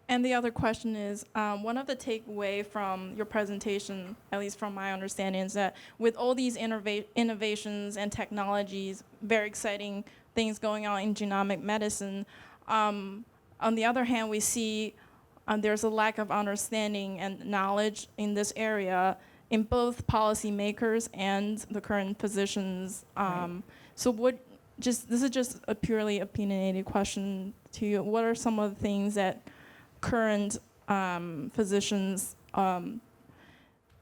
Speaker 9: And the other question is, one of the takeaway from your presentation, at least from my understanding, is that with all these innovations and technologies, very exciting things going on in genomic medicine, on the other hand, we see there's a lack of understanding and knowledge in this area in both policymakers and the current physicians. Right. So this is just a purely opinionated question to you. What are some of the things that current physicians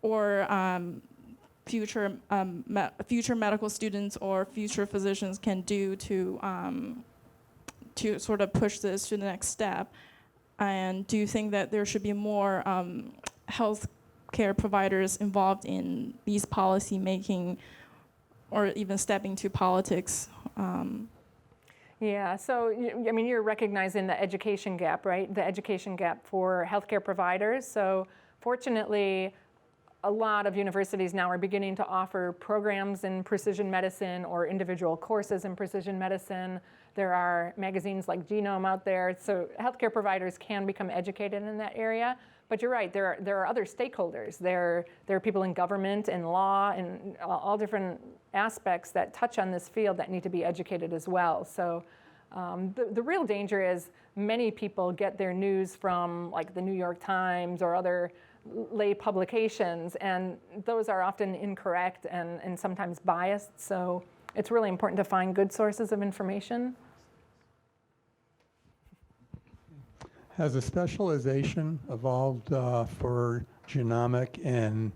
Speaker 9: or future medical students or future physicians can do to sort of push this to the next step? And do you think that there should be more health care providers involved in these policy making, or even stepping to politics?
Speaker 2: Yeah, so I mean, you're recognizing the education gap, right? The education gap for healthcare providers. So fortunately, a lot of universities now are beginning to offer programs in precision medicine or individual courses in precision medicine. There are magazines like Genome out there. So healthcare providers can become educated in that area. But you're right, there are other stakeholders. There are people in government and law and all different aspects that touch on this field that need to be educated as well. So the real danger is many people get their news from like the New York Times or other lay publications, and those are often incorrect and sometimes biased. So it's really important to find good sources of information.
Speaker 10: Has a specialization evolved for genomic and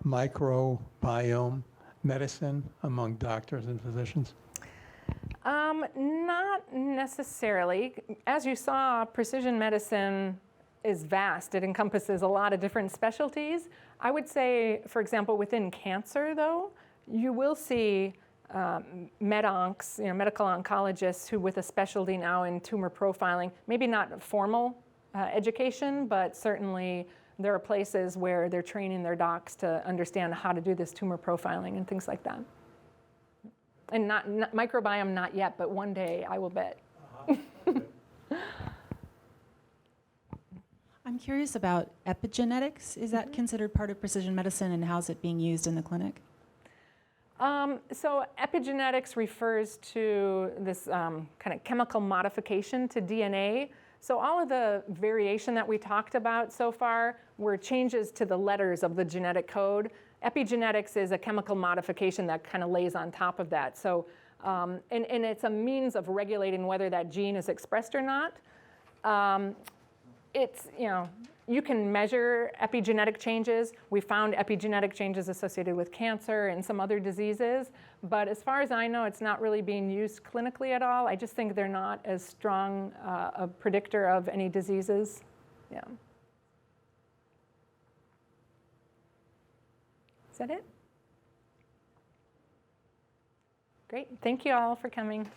Speaker 10: microbiome medicine among doctors and physicians?
Speaker 2: Not necessarily. As you saw, precision medicine is vast. It encompasses a lot of different specialties. I would say, for example, within cancer, though, you will see med-oncs, medical oncologists who with a specialty now in tumor profiling, maybe not formal education, but certainly there are places where they're training their docs to understand how to do this tumor profiling and things like that. And not microbiome, not yet, but one day I will bet.
Speaker 11: I'm curious about epigenetics. Is that considered part of precision medicine, and how's it being used in the clinic?
Speaker 2: So epigenetics refers to this kind of chemical modification to DNA. So all of the variation that we talked about so far were changes to the letters of the genetic code. Epigenetics is a chemical modification that kind of lays on top of that. So, and it's a means of regulating whether that gene is expressed or not. It's, you can measure epigenetic changes. We found epigenetic changes associated with cancer and some other diseases. But as far as I know, it's not really being used clinically at all. I just think they're not as strong a predictor of any diseases. Yeah. Is that it? Great. Thank you all for coming.